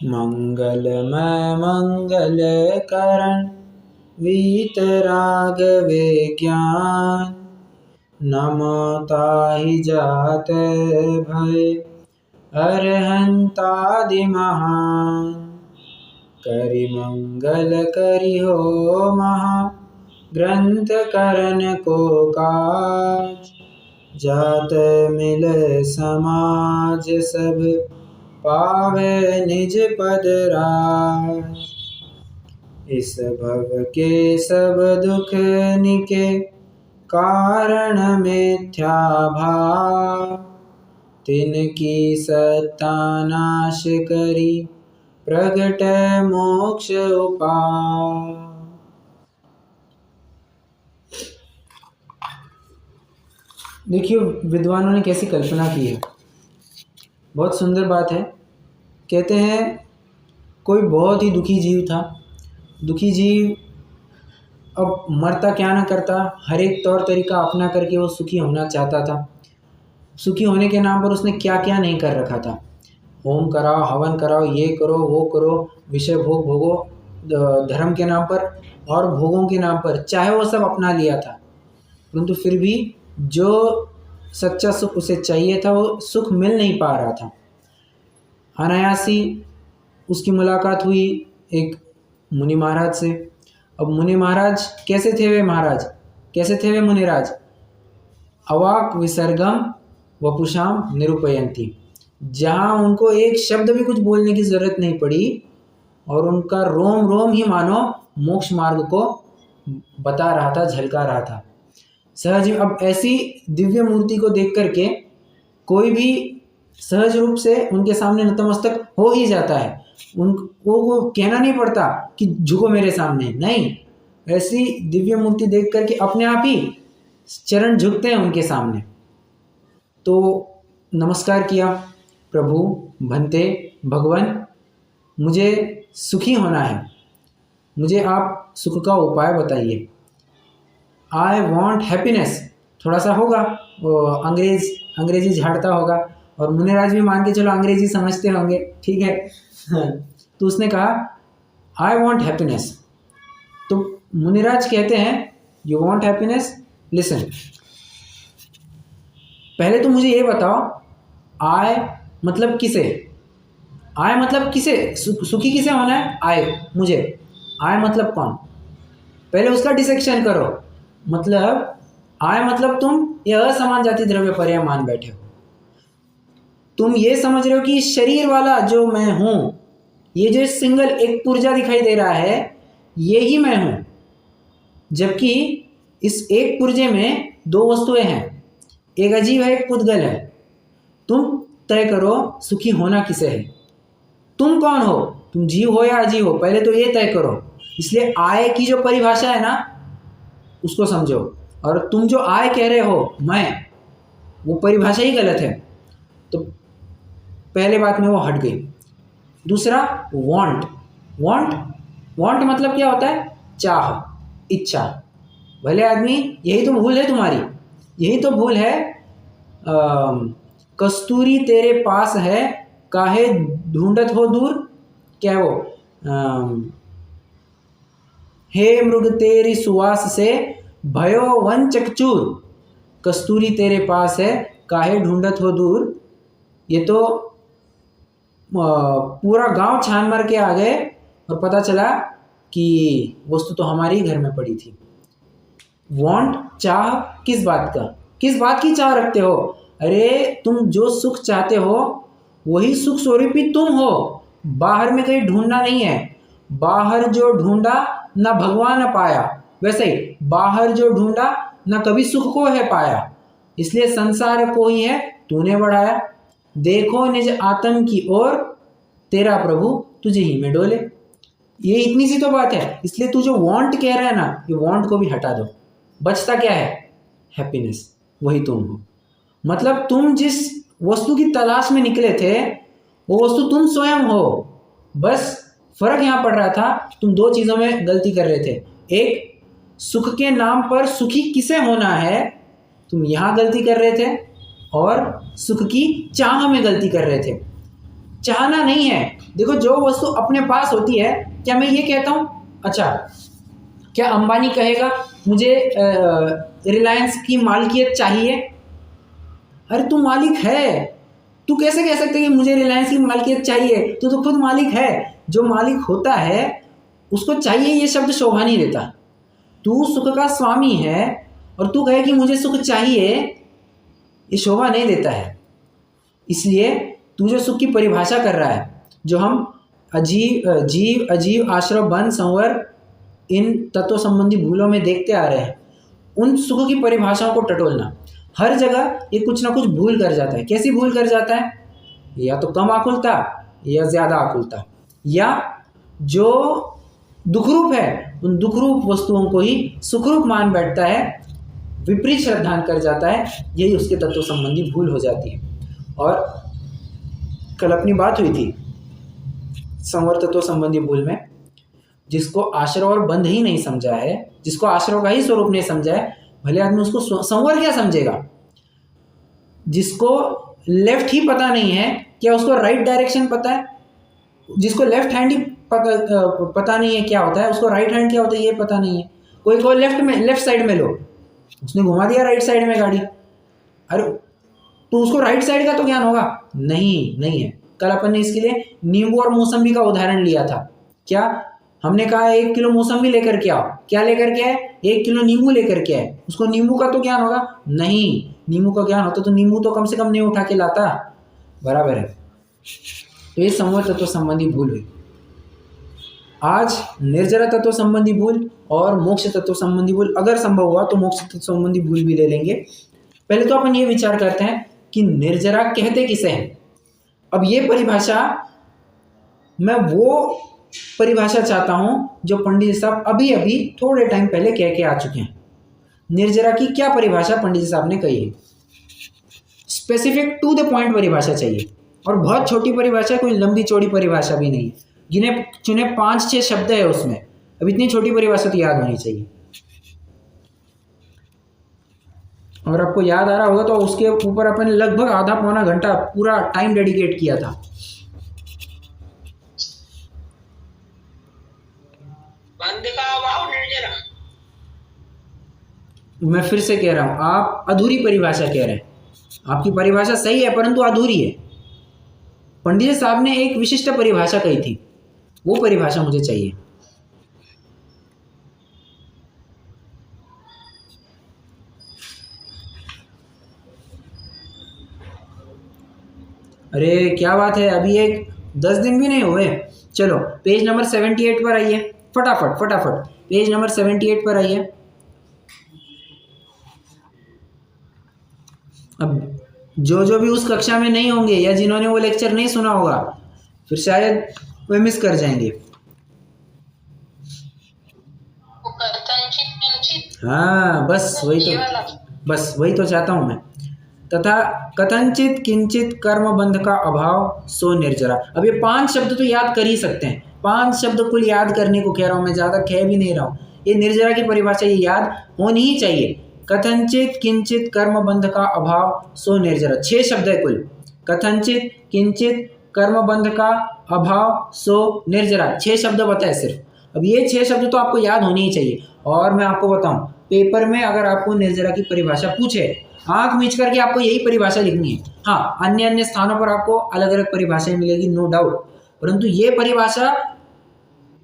मंगलमय मंगल करण वीतराग विज्ञान। नमो ताहि जाते भय अरहंतादि महान। करि मंगल करि हो महा ग्रंथ करण को काज। जात मिले समाज सब पावे निज पद राज। इस भव के सब दुख निके कारण मिथ्या भाव। तिनकी सत्ता नाश करी प्रगट मोक्ष उपाय। देखिए विद्वानों ने कैसी कल्पना की है, बहुत सुंदर बात है। कहते हैं कोई बहुत ही दुखी जीव था। दुखी जीव अब मरता क्या ना करता, हर एक तौर तरीका अपना करके वो सुखी होना चाहता था। सुखी होने के नाम पर उसने क्या क्या नहीं कर रखा था। होम कराओ, हवन कराओ, ये करो वो करो, विषय भोग भोगो, धर्म के नाम पर और भोगों के नाम पर, चाहे वो सब अपना लिया था। परंतु फिर भी जो सच्चा सुख उसे चाहिए था वो सुख मिल नहीं पा रहा था। अनायासी उसकी मुलाकात हुई एक मुनि महाराज से। अब मुनि महाराज कैसे थे वे महाराज, कैसे थे वे मुनिराज? अवाक विसर्गम वपुषाम निरूपयंती। जहाँ उनको एक शब्द भी कुछ बोलने की जरूरत नहीं पड़ी और उनका रोम रोम ही मानो मोक्ष मार्ग को बता रहा था, झलका रहा था। सहज अब ऐसी दिव्य मूर्ति को देख करके कोई भी सहज रूप से उनके सामने नतमस्तक हो ही जाता है। उनको वो कहना नहीं पड़ता कि झुको मेरे सामने, नहीं, ऐसी दिव्य मूर्ति देख करके अपने आप ही चरण झुकते हैं उनके सामने। तो नमस्कार किया, प्रभु भंते भगवान, मुझे सुखी होना है, मुझे आप सुख का उपाय बताइए। I want happiness. थोड़ा सा होगा वो अंग्रेजी झाड़ता होगा और मुनिराज भी मान के चलो अंग्रेजी समझते होंगे, ठीक है। तो उसने कहा आई वॉन्ट हैप्पीनेस। तो मुनिराज कहते हैं यू वॉन्ट हैप्पीनेस, लिसन, पहले तो मुझे ये बताओ आय मतलब किसे, आय मतलब किसे, सुखी किसे होना है? आय मुझे, आय मतलब कौन, पहले उसका डिसेक्शन करो। मतलब आय मतलब तुम ये असमान जाति द्रव्य पर्याय मान बैठे हो। तुम ये समझ रहे हो कि शरीर वाला जो मैं हूं, ये जो सिंगल एक पुर्जा दिखाई दे रहा है, ये ही मैं हूं। जबकि इस एक पुर्जे में दो वस्तुएं हैं, एक अजीब है, एक पुद्गल है। तुम तय करो सुखी होना किसे है, तुम कौन हो, तुम जीव हो या अजीव हो, पहले तो ये तय करो। इसलिए आय की जो परिभाषा है ना उसको समझो, और तुम जो आय कह रहे हो मैं, वो परिभाषा ही गलत है। तो पहले बात में वो हट गई। दूसरा वांट, वांट वांट मतलब क्या होता है? चाह, इच्छा। भले आदमी, यही तो भूल है तुम्हारी, यही तो भूल है। कस्तूरी तेरे पास है काहे ढूंढत हो दूर, क्या वो हे मृग तेरी सुवास से भयो वन चकचूर, कस्तूरी तेरे पास है काहे ढूंढत हो दूर। ये तो पूरा गांव छान मार के आ गए और पता चला कि वस्तु तो हमारे ही घर में पड़ी थी। वांट, चाह, किस बात का, किस बात की चाह रखते हो? अरे तुम जो सुख चाहते हो वही सुख स्वरूपी तुम हो, बाहर में कहीं ढूंढना नहीं है। बाहर जो ढूंढा ना भगवान न पाया, वैसे ही बाहर जो ढूंढा ना कभी सुख को है पाया। इसलिए संसार को ही है तूने बढ़ाया। देखो निज आत्म की ओर, तेरा प्रभु तुझे ही में डोले। ये इतनी सी तो बात है। इसलिए तू जो वांट कह रहा है ना, ये वांट को भी हटा दो। बचता क्या है? हैप्पीनेस, वही तुम हो। मतलब तुम जिस वस्तु की तलाश में निकले थे वो वस्तु तुम स्वयं हो। बस फर्क यहां पड़ रहा था, तुम दो चीजों में गलती कर रहे थे। एक, सुख के नाम पर सुखी किसे होना है, तुम यहां गलती कर रहे थे, और सुख की चाह में गलती कर रहे थे। चाहना नहीं है। देखो जो वस्तु अपने पास होती है, क्या मैं ये कहता हूँ, अच्छा क्या अंबानी कहेगा मुझे रिलायंस की मालिकियत चाहिए? अरे तू मालिक है, तू कैसे कह सकते कि मुझे रिलायंस की मालिकियत चाहिए? तू तो खुद मालिक है। जो मालिक होता है उसको चाहिए ये शब्द शोभा नहीं देता। तू सुख का स्वामी है और तू कहे कि मुझे सुख चाहिए, ये शोभा नहीं देता है। इसलिए तू जो सुख की परिभाषा कर रहा है, जो हम जीव अजीव आश्रव बंध संवर इन तत्व संबंधी भूलों में देखते आ रहे हैं, उन सुख की परिभाषाओं को टटोलना। हर जगह ये कुछ ना कुछ भूल कर जाता है। कैसी भूल कर जाता है? या तो कम आकुलता या ज़्यादा आकुलता, या जो दुखरूप है उन दुखरूप वस्तुओं को ही सुखरूप मान बैठता है, विपरीत श्रद्धान कर जाता है। यही उसके तत्व संबंधी भूल हो जाती है। और कल अपनी बात हुई थी संवर तत्व संबंधी भूल में, जिसको आश्रव और बंध ही नहीं समझा है, जिसको आश्रव का ही स्वरूप नहीं समझा है, भले आदमी उसको संवर क्या समझेगा? जिसको लेफ्ट ही पता नहीं है, क्या उसको राइट डायरेक्शन पता है? जिसको लेफ्ट हैंड ही पता नहीं है क्या होता है, उसको राइट हैंड क्या होता है ये पता नहीं है। कोई को लेफ्ट साइड में लो, उसने घुमा दिया राइट साइड में गाड़ी, अरे तो उसको राइट साइड का तो ज्ञान होगा? नहीं है। कल अपन ने इसके लिए नींबू और मौसम्बी का उदाहरण लिया था। क्या हमने कहा 1 किलो मौसम्बी लेकर के आओ, क्या लेकर के आए? 1 किलो नींबू लेकर के आए। उसको नींबू का तो ज्ञान होगा? नहीं, नींबू का ज्ञान होता तो नींबू तो कम से कम नहीं उठा के लाता, बराबर है। तो ये संवर तत्व संबंधी भूल हुई। आज निर्जरा तत्व संबंधी भूल और मोक्ष तत्व संबंधी भूल, अगर संभव हुआ तो मोक्ष तत्व संबंधी भूल भी ले लेंगे। पहले तो अपन ये विचार करते हैं कि निर्जरा कहते किसे हैं। अब ये परिभाषा, मैं वो परिभाषा चाहता हूं जो पंडित जी साहब अभी अभी थोड़े टाइम पहले कह के आ चुके हैं। निर्जरा की क्या परिभाषा पंडित जी साहब ने कही है? स्पेसिफिक टू द पॉइंट परिभाषा चाहिए, और बहुत छोटी परिभाषा, कोई लंबी चौड़ी परिभाषा भी नहीं है। गिने चुने 5-6 शब्द है उसमें, अब इतनी छोटी परिभाषा तो याद होनी चाहिए। अगर आपको याद आ रहा होगा तो उसके ऊपर अपन ने लगभग आधा पौना घंटा पूरा टाइम डेडिकेट किया था। बंध का अभाव निर्जरा। मैं फिर से कह रहा हूं, आप अधूरी परिभाषा कह रहे हैं। आपकी परिभाषा सही है परंतु अधूरी है। पंडित जी साहब ने एक विशिष्ट परिभाषा कही थी, वो परिभाषा मुझे चाहिए। अरे क्या बात है, अभी एक 10 दिन भी नहीं हुए। चलो पेज नंबर 78 पर आइए, फटाफट पेज नंबर 78 पर आइए। अब जो भी उस कक्षा में नहीं होंगे या जिन्होंने वो लेक्चर नहीं सुना होगा, फिर शायद वे मिस कर जाएंगे। हाँ बस वही तो चाहता हूं मैं। तथा कथनचित किंचित कर्म बंध का अभाव सो निर्जरा। अब ये 5 शब्द तो याद कर ही सकते हैं, 5 शब्द कुल याद करने को कह रहा हूं मैं, ज्यादा कह भी नहीं रहा हूं। ये निर्जरा की परिभाषा ये याद होनी ही चाहिए। कथनचित किंचित कर्म बंध का अभाव सो निर्जरा, 6 शब्द है कुल। कथनचित किंचित कर्म बंध का अभाव सो निर्जरा, 6 शब्द बताए सिर्फ। अब ये 6 शब्द तो आपको याद होने ही चाहिए। और मैं आपको बताऊं, पेपर में अगर आपको निर्जरा की परिभाषा पूछे, आंख मीच करके आपको यही परिभाषा लिखनी है। हाँ, अन्य स्थानों पर आपको अलग अलग परिभाषाएं मिलेगी, नो डाउट, परंतु ये परिभाषा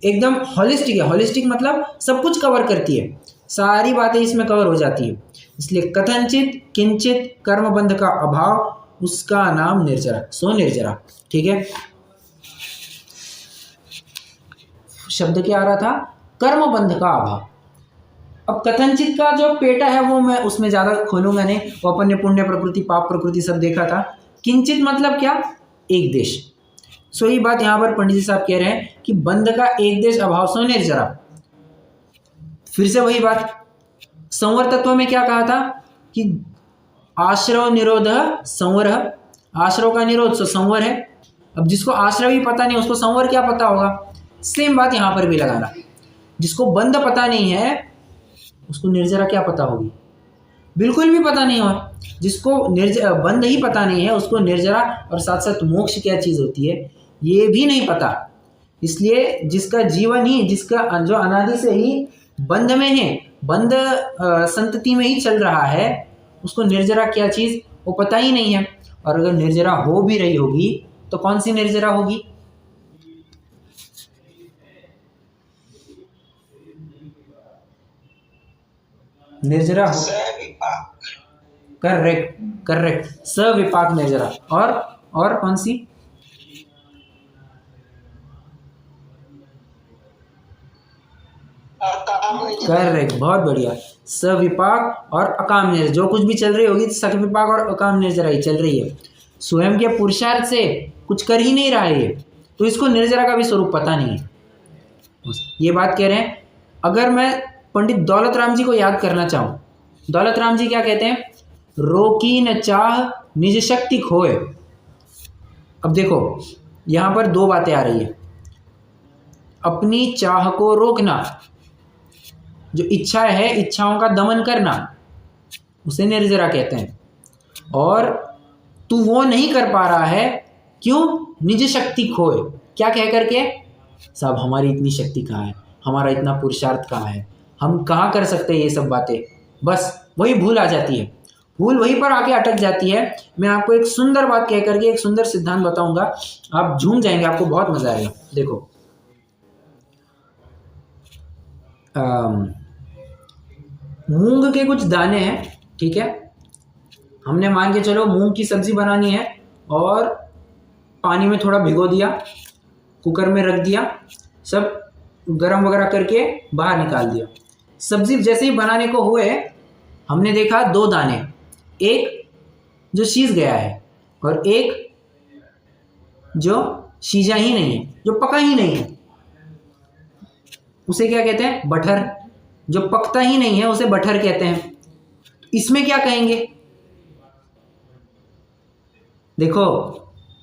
एकदम हॉलिस्टिक है। हॉलिस्टिक मतलब सब कुछ कवर करती है, सारी बातें इसमें कवर हो जाती है। इसलिए कथनचित किंचित कर्मबंध का अभाव, उसका नाम निर्जरा, सो निर्जरा। ठीक है, शब्द क्या आ रहा था? कर्मबंध का अभाव। अब कथनचित का जो पेटा है वो मैं उसमें ज़्यादा खोलूंगा नहीं, वो अपन ने पुण्य प्रकृति पाप प्रकृति सब देखा था। किंचित मतलब क्या? एक देश। सो ये बात यहाँ पर पंडित जी साहब कह रहे हैं कि बंध का एक देश अभाव सो निर्जरा। फिर से वही बात, संवर तत्व में क्या कहा था कि आश्रव निरोध संवर, आश्रव का निरोध सो संवर है। अब जिसको आश्रव ही पता नहीं उसको संवर क्या पता होगा? सेम बात यहाँ पर भी लगाना। जिसको बंध पता नहीं है उसको निर्जरा क्या पता होगी? बिल्कुल भी पता नहीं। और जिसको बंध ही पता नहीं है उसको निर्जरा और साथ साथ मोक्ष क्या चीज़ होती है ये भी नहीं पता। इसलिए जिसका जीवन ही, जिसका जो अनादि से ही बंध में है, बंध संतति में ही चल रहा है, उसको निर्जरा क्या चीज़ वो पता ही नहीं है। और अगर निर्जरा हो भी रही होगी तो कौन सी निर्जरा होगी? निर्जरा हो, सविपाक। करेक्ट करेक्ट, सविपाक निर्जरा। और कौन सी? अकाम निर्जरा। करेक्ट, बहुत बढ़िया। सविपाक और अकाम निर्जरा, जो कुछ भी चल रही होगी सविपाक और अकाम निर्जरा ही चल रही है। स्वयं के पुरुषार्थ से कुछ कर ही नहीं रहा है ये, तो इसको निर्जरा का भी स्वरूप पता नहीं है। ये बात कह रहे हैं। अगर मैं पंडित दौलत राम जी को याद करना चाहूँ, दौलत राम जी क्या कहते हैं? रोकी न चाह निज शक्ति खोए। अब देखो यहाँ पर दो बातें आ रही है। अपनी चाह को रोकना, जो इच्छा है इच्छाओं का दमन करना, उसे निर्जरा कहते हैं। और तू वो नहीं कर पा रहा है, क्यों? निज शक्ति खोए। क्या कह करके? साहब हमारी इतनी शक्ति कहाँ है, हमारा इतना पुरुषार्थ कहाँ है, हम कहाँ कर सकते हैं ये सब बातें। बस वही भूल आ जाती है, भूल वहीं पर आके अटक जाती है। मैं आपको एक सुंदर बात कह करके एक सुंदर सिद्धांत बताऊंगा, आप झूम जाएंगे, आपको बहुत मजा आएगा। देखो मूंग के कुछ दाने हैं, ठीक है, हमने मान के चलो मूंग की सब्जी बनानी है और पानी में थोड़ा भिगो दिया, कुकर में रख दिया, सब गरम वगैरह करके बाहर निकाल दिया। सब्जी जैसे ही बनाने को हुए हमने देखा दो दाने, एक जो सीज गया है और एक जो सीजा ही नहीं है, जो पका ही नहीं है, उसे क्या कहते हैं? बठर। जो पकता ही नहीं है उसे बठर कहते हैं। इसमें क्या कहेंगे? देखो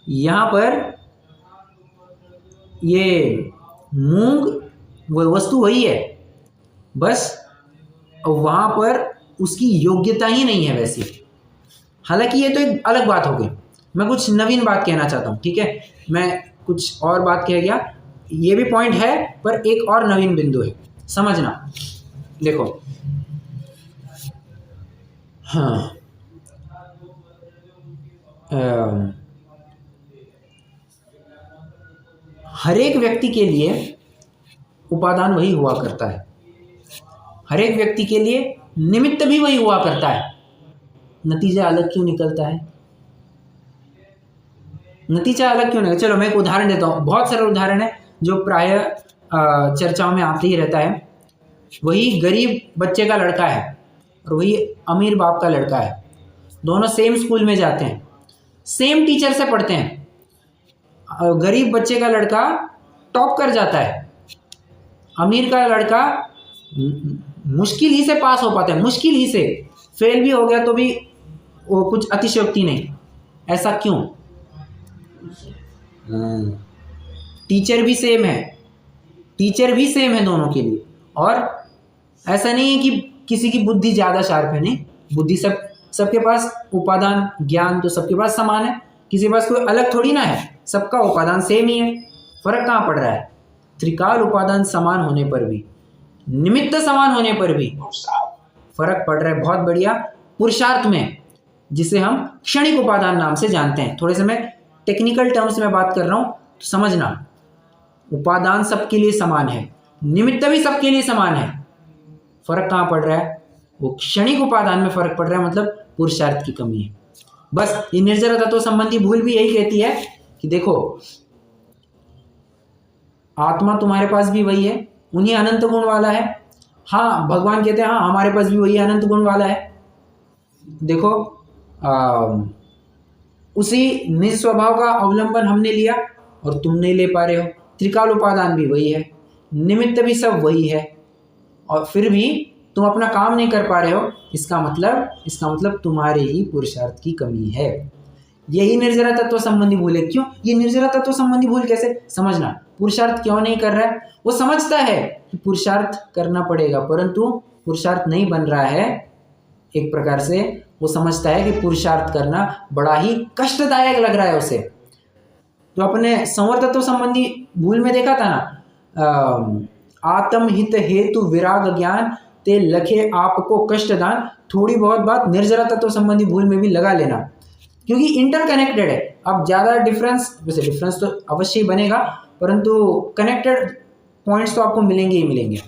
यहां पर ये मूंग वो वस्तु वही है, बस वहां पर उसकी योग्यता ही नहीं है वैसी। हालांकि ये तो एक अलग बात हो गई, मैं कुछ नवीन बात कहना चाहता हूँ, ठीक है, मैं कुछ और बात कह गया, ये भी पॉइंट है पर एक और नवीन बिंदु है, समझना। देखो हाँ, हर एक व्यक्ति के लिए उपादान वही हुआ करता है, हर एक व्यक्ति के लिए निमित्त भी वही हुआ करता है। नतीजा अलग क्यों निकलता है? नतीजा अलग क्यों निकलता? चलो मैं एक उदाहरण देता हूँ, बहुत सारे उदाहरण है जो प्राय चर्चाओं में आते ही रहता है। वही गरीब बच्चे का लड़का है और वही अमीर बाप का लड़का है, दोनों सेम स्कूल में जाते हैं, सेम टीचर से पढ़ते हैं। गरीब बच्चे का लड़का टॉप कर जाता है, अमीर का लड़का मुश्किल ही से पास हो पाता है, मुश्किल ही से, फेल भी हो गया तो भी वो कुछ अतिशयोक्ति नहीं। ऐसा क्यों? टीचर भी सेम है, टीचर भी सेम है दोनों के लिए। और ऐसा नहीं है कि किसी की बुद्धि ज़्यादा शार्प है, नहीं, बुद्धि सबके पास, उपादान ज्ञान तो सबके पास समान है, किसी के पास कोई अलग थोड़ी ना है, सबका उपादान सेम ही है। फर्क कहाँ पड़ रहा है? त्रिकाल उपादान समान होने पर भी, निमित्त समान होने पर भी फर्क पड़ रहा है। बहुत बढ़िया। पुरुषार्थ में, जिसे हम क्षणिक उपादान नाम से जानते हैं, थोड़े से मैं टेक्निकल टर्म्स में बात कर रहा हूँ तो समझना, उपादान सबके लिए समान है, निमित्त भी सबके लिए समान है। फर्क कहाँ पड़ रहा है? वो क्षणिक उपादान में फर्क पड़ रहा है, मतलब पुरुषार्थ की कमी है। बस ये निर्जरा तत्व संबंधी भूल भी यही कहती है कि देखो आत्मा तुम्हारे पास भी वही है, उन्हीं अनंत गुण वाला है। हाँ, भगवान कहते हैं हाँ हमारे पास भी वही अनंत गुण वाला है। देखो उसी निज स्वभाव का अवलंबन हमने लिया और तुम नहीं ले पा रहे हो। त्रिकाल उपादान भी वही है, निमित्त भी सब वही है, और फिर भी तुम अपना काम नहीं कर पा रहे हो। इसका मतलब तुम्हारे ही पुरुषार्थ की कमी है। यही निर्जरा तत्व संबंधी भूल है। क्यों ये निर्जरा तत्व संबंधी भूल? कैसे समझना? पुरुषार्थ क्यों नहीं कर रहा है? वो समझता है कि पुरुषार्थ करना पड़ेगा, परंतु पुरुषार्थ नहीं बन रहा है। एक प्रकार से वो समझता है कि पुरुषार्थ करना बड़ा ही कष्टदायक लग रहा है उसे। जो अपने संवर तत्व संबंधी भूल में देखा था ना, आत्म हित हेतु विराग ज्ञान ते लखे आपको कष्ट दान, थोड़ी बहुत बात निर्जरा तत्व संबंधी भूल में भी लगा लेना, क्योंकि इंटरकनेक्टेड है। अब ज़्यादा डिफरेंस, वैसे डिफरेंस तो अवश्य ही बनेगा, परंतु कनेक्टेड पॉइंट्स तो आपको मिलेंगे ही मिलेंगे।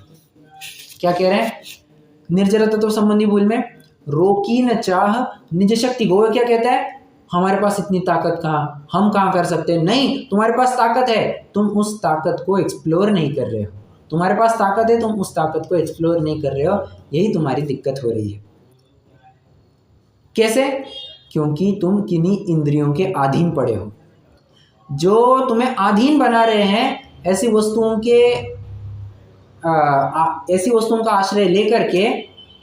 क्या कह रहे हैं निर्जरा तत्व संबंधी भूल में, रोकी न चाह निज शक्ति। गोवा क्या कहता है, हमारे पास इतनी ताकत कहाँ, हम कहाँ कर सकते हैं। नहीं, तुम्हारे पास ताकत है, तुम उस ताकत को एक्सप्लोर नहीं कर रहे हो। तुम्हारे पास ताकत है, तुम उस ताकत को एक्सप्लोर नहीं कर रहे हो, यही तुम्हारी दिक्कत हो रही है। कैसे? क्योंकि तुम किन्हीं इंद्रियों के अधीन पड़े हो। जो तुम्हें अधीन बना रहे हैं ऐसी वस्तुओं का आश्रय लेकर के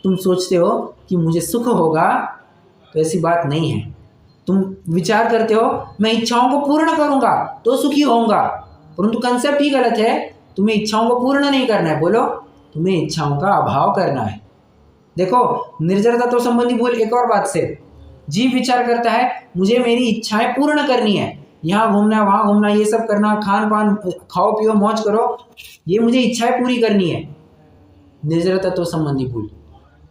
तुम सोचते हो कि मुझे सुख होगा, तो ऐसी बात नहीं है। तुम विचार करते हो मैं इच्छाओं को पूर्ण करूंगा तो सुखी होऊंगा, परंतु कंसेप्ट ही गलत है। तुम्हें इच्छाओं को पूर्ण नहीं करना है, बोलो तुम्हें इच्छाओं का अभाव करना है। देखो निर्जर तत्व संबंधी भूल एक और बात से, जीव विचार करता है मुझे मेरी इच्छाएं पूर्ण करनी है, यहाँ घूमना वहाँ घूमना, ये सब करना, खान पान, खाओ पियो मौज करो, ये मुझे इच्छाएं पूरी करनी है। निर्जर तत्व संबंधी भूल,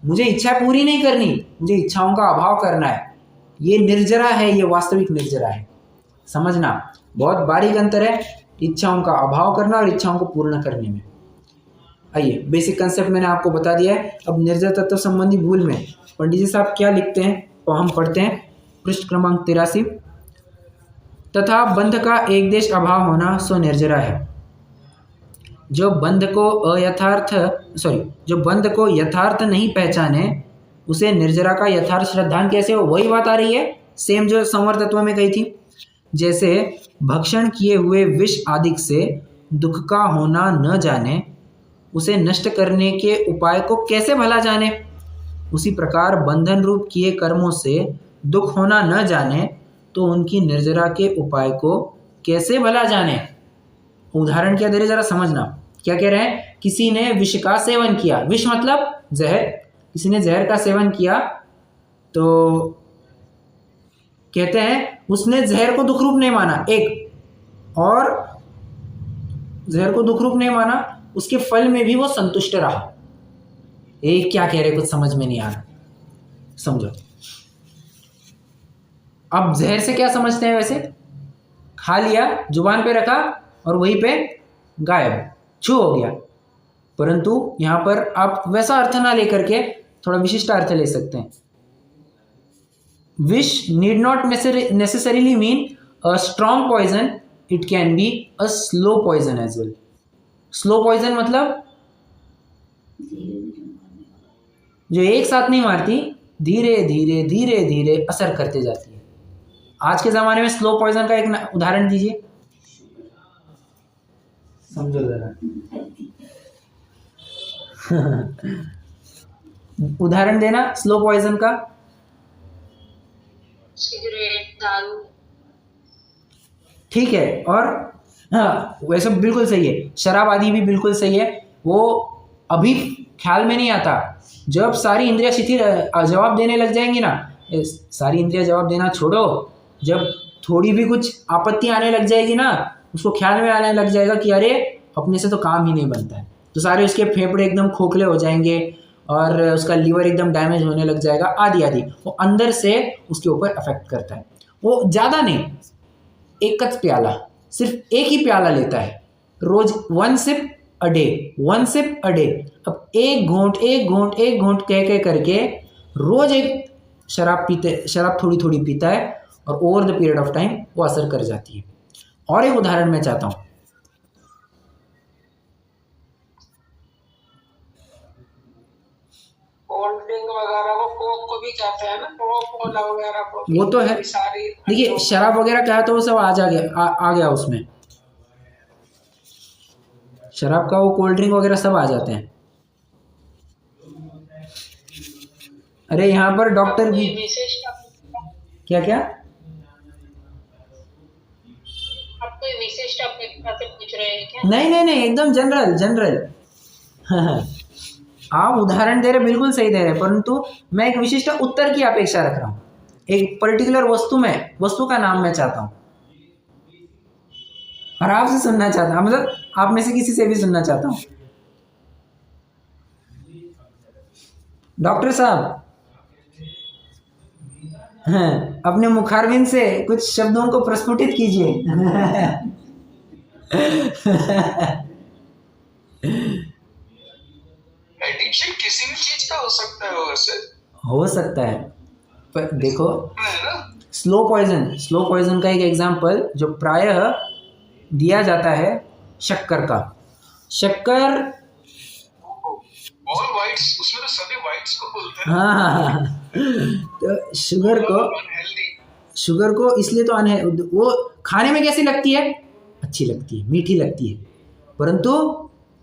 मुझे इच्छाएं पूरी नहीं करनी, मुझे इच्छाओं का अभाव करना है, ये निर्जरा है, ये वास्तविक निर्जरा है। समझना बहुत बारीक अंतर है इच्छाओं का अभाव करना और इच्छाओं को पूर्ण करने में। आइए बेसिक कंसेप्ट मैंने आपको बता दिया है। अब निर्जर तत्व संबंधी भूल में पंडित जी साहब क्या लिखते हैं तो हम पढ़ते हैं, पृष्ठ क्रमांक 83। तथा बंध का एक देश अभाव होना सो निर्जरा है। जो बंध को यथार्थ नहीं पहचाने उसे निर्जरा का यथार्थ श्रद्धान कैसे हो। वही बात आ रही है सेम जो संवर तत्व में कही थी। जैसे भक्षण किए हुए विष आदि से दुख का होना न जाने उसे नष्ट करने के उपाय को कैसे भला जाने, उसी प्रकार बंधन रूप किए कर्मों से दुख होना न जाने तो उनकी निर्जरा के उपाय को कैसे भला जाने। उदाहरण क्या दे रहे जरा समझना। क्या कह रहे हैं, किसी ने विष का सेवन किया, विष मतलब जहर, किसी ने जहर का सेवन किया तो कहते हैं उसने जहर को दुख रूप नहीं माना, एक और जहर को दुख रूप नहीं माना, उसके फल में भी वो संतुष्ट रहा। एक क्या कह रहे कुछ समझ में नहीं आ रहा, समझो। अब जहर से क्या समझते हैं, वैसे खा लिया, जुबान पे रखा और वहीं पे गायब, छू हो गया। परंतु यहाँ पर आप वैसा अर्थ ना लेकर के थोड़ा विशिष्ट अर्थ ले सकते हैं। विश need not necessarily mean a strong poison, it can be a slow poison as well. Slow poison मतलब जो एक साथ नहीं मारती, धीरे धीरे धीरे धीरे असर करते जाती है। आज के ज़माने में स्लो पॉइजन का एक उदाहरण दीजिए, समझो जरा। उदाहरण देना स्लो पॉइजन का। सिगरेट, दारू। ठीक है, और हाँ वैसे बिल्कुल सही है, शराब आदि भी बिल्कुल सही है। वो अभी ख्याल में नहीं आता, जब सारी इंद्रियां शिथिल जवाब देने लग जाएंगी ना, सारी इंद्रियां जवाब देना छोड़ो, जब थोड़ी भी कुछ आपत्ति आने लग जाएगी ना, उसको ख्याल में आने लग जाएगा कि अरे अपने से तो काम ही नहीं बनता है, तो सारे उसके फेफड़े एकदम खोखले हो जाएंगे और उसका लीवर एकदम डैमेज होने लग जाएगा आदि आदि। वो अंदर से उसके ऊपर अफेक्ट करता है। वो ज़्यादा नहीं, एक कच प्याला, सिर्फ एक ही प्याला लेता है रोज, 1 sip a day, 1 sip a day. अब एक घूंट एक घूंट एक घूंट कह कह करके रोज एक शराब थोड़ी थोड़ी पीता है और over the period of time वो असर कर जाती है। और एक उदाहरण मैं चाहता हूँ, कोल्ड ड्रिंक वगैरह को कोक को भी कहते हैं ना, कोक कोला वगैरह को भी, वो तो है। सारी देखिए शराब वगैरह क्या है तो वो सब आ गया उसमें, शराब का वो कोल्ड ड्रिंक वगैरह सब आ जाते हैं। अरे यहाँ पर डॉक्टर भी क्या क्या आप कोई विशिष्ट अपेक्षा से पूछ रहे हैं क्या? नहीं एकदम जनरल। आप उदाहरण दे रहे बिल्कुल सही दे रहे, परंतु मैं एक विशिष्ट उत्तर की अपेक्षा रख रहा हूँ। एक पर्टिकुलर वस्तु का नाम मैं चाहता हूँ। और आपसे सुनना चाहता हूँ, मतलब आप में से किसी से भी सुनना चाहता हूँ। डॉक्टर साहब, हैं, अपने मुखारबिंद से कुछ शब्दों को प्रस्फुटित कीजिए। एडिक्शन किसी भी चीज का हो सकता है वैसे, हो सकता है, पर देखो है ना। स्लो पॉइजन का एक एग्जाम्पल जो प्रायः दिया जाता है शक्कर का। शक्कर, ऑल वाइट्स, उसमें तो सभी वाइट्स को बोलते हैं। हाँ, तो शुगर को इसलिए तो वो खाने में कैसी लगती है, अच्छी लगती है, मीठी लगती है, परंतु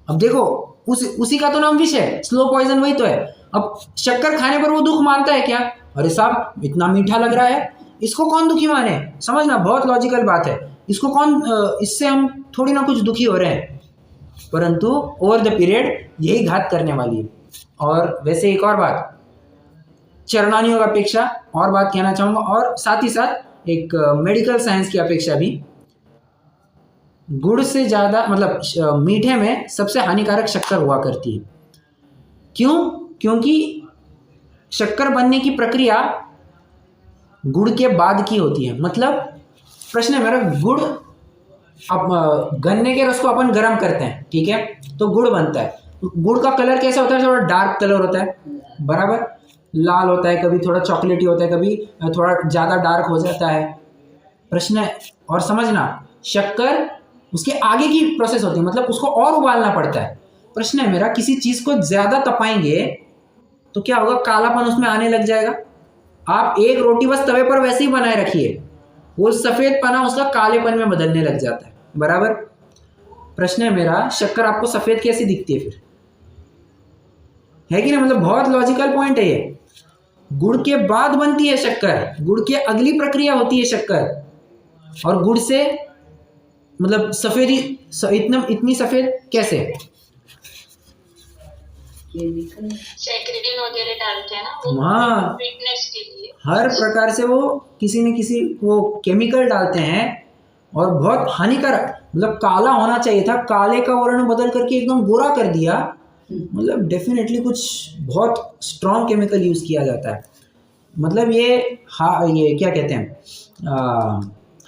अब देखो उसी का तो नाम विष है, स्लो पॉइजन वही तो है। अब शक्कर खाने पर वो दुख मानता है क्या? अरे साहब इतना मीठा लग रहा है, इसको कौन दुखी माने? समझना, बहुत लॉजिकल बात है। इसको कौन, इससे हम थोड़ी ना कुछ दुखी हो रहे हैं, परंतु ओवर द पीरियड यही घात करने वाली है। और वैसे एक और बात, चरणानियों की अपेक्षा और बात कहना चाहूँगा, और साथ ही साथ एक मेडिकल साइंस की अपेक्षा भी, गुड़ से ज़्यादा मतलब मीठे में सबसे हानिकारक शक्कर हुआ करती है। क्यों? क्योंकि शक्कर बनने की प्रक्रिया गुड़ के बाद की होती है। मतलब प्रश्न है मेरा, गुड़, अब गन्ने के रस को अपन गर्म करते हैं, ठीक है, तो गुड़ बनता है। गुड़ का कलर कैसा होता है? थोड़ा डार्क कलर होता है, बराबर, लाल होता है, कभी थोड़ा चॉकलेटी होता है, कभी थोड़ा ज़्यादा डार्क हो जाता है। प्रश्न है, और समझना, शक्कर उसके आगे की प्रोसेस होती है, मतलब उसको और उबालना पड़ता है। प्रश्न है मेरा, किसी चीज़ को ज़्यादा तपाएंगे तो क्या होगा? कालापन उसमें आने लग जाएगा। आप एक रोटी बस तवे पर वैसे ही बनाए रखिए, वो सफ़ेद पना उसका कालेपन में बदलने लग जाता है, बराबर। प्रश्न है मेरा, शक्कर आपको सफ़ेद कैसी दिखती है फिर? है कि नहीं? मतलब बहुत लॉजिकल पॉइंट है ये। गुड़ के बाद बनती है शक्कर, गुड़ के अगली प्रक्रिया होती है शक्कर, और गुड़ से मतलब सफेदी इतनी सफेद कैसे? सैकरीन वगैरह डालते हैं ना वो, हाँ, फिटनेस के लिए हर प्रकार से वो किसी न किसी वो केमिकल डालते हैं, और बहुत हानिकारक, मतलब काला होना चाहिए था, काले का वर्ण बदल करके एकदम गोरा कर दिया। मतलब डेफिनेटली कुछ बहुत स्ट्रॉन्ग केमिकल यूज़ किया जाता है। मतलब ये क्या कहते हैं,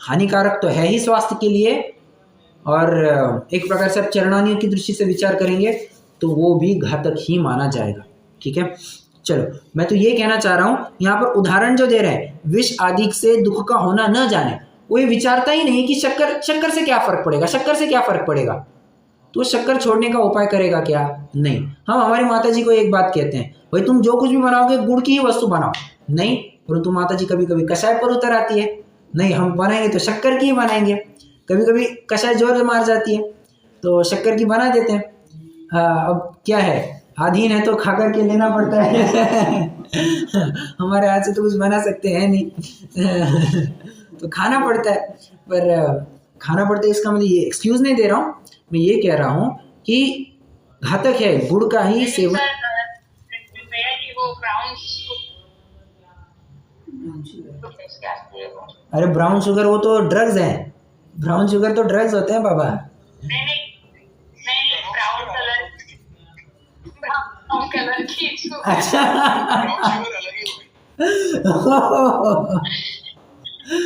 हानिकारक तो है ही स्वास्थ्य के लिए, और एक प्रकार से आप चरणानियों की दृष्टि से विचार करेंगे तो वो भी घातक ही माना जाएगा, ठीक है। चलो, मैं तो ये कहना चाह रहा हूँ, यहाँ पर उदाहरण जो दे रहे हैं, विष आदि से दुख का होना न जाने, वो ये विचारता ही नहीं कि शक्कर से क्या फर्क पड़ेगा, शक्कर से क्या फर्क पड़ेगा, तो शक्कर छोड़ने का उपाय करेगा क्या? नहीं। हम हमारी माता जी को एक बात कहते हैं, भाई तुम जो कुछ भी बनाओगे गुड़ की ही वस्तु बनाओ, नहीं, परंतु माता जी कभी कभी कषाय पर उतर आती है, नहीं हम बनाएंगे तो शक्कर की ही बनाएंगे। कभी कभी कषाय जोर मार जाती है तो शक्कर की बना देते हैं। अब क्या है, आधीन है तो खा करके लेना पड़ता है। हमारे हाथ से तो कुछ बना सकते हैं नहीं। तो खाना पड़ता है, पर खाना पड़ता है इसका मतलब ये एक्सक्यूज नहीं दे रहा हूँ, मैं ये कह रहा हूँ कि घातक है गुड़ का ही सेवन। अरे ब्राउन शुगर वो तो ड्रग्स हैं, ब्राउन शुगर तो ड्रग्स होते हैं बाबा। अच्छा,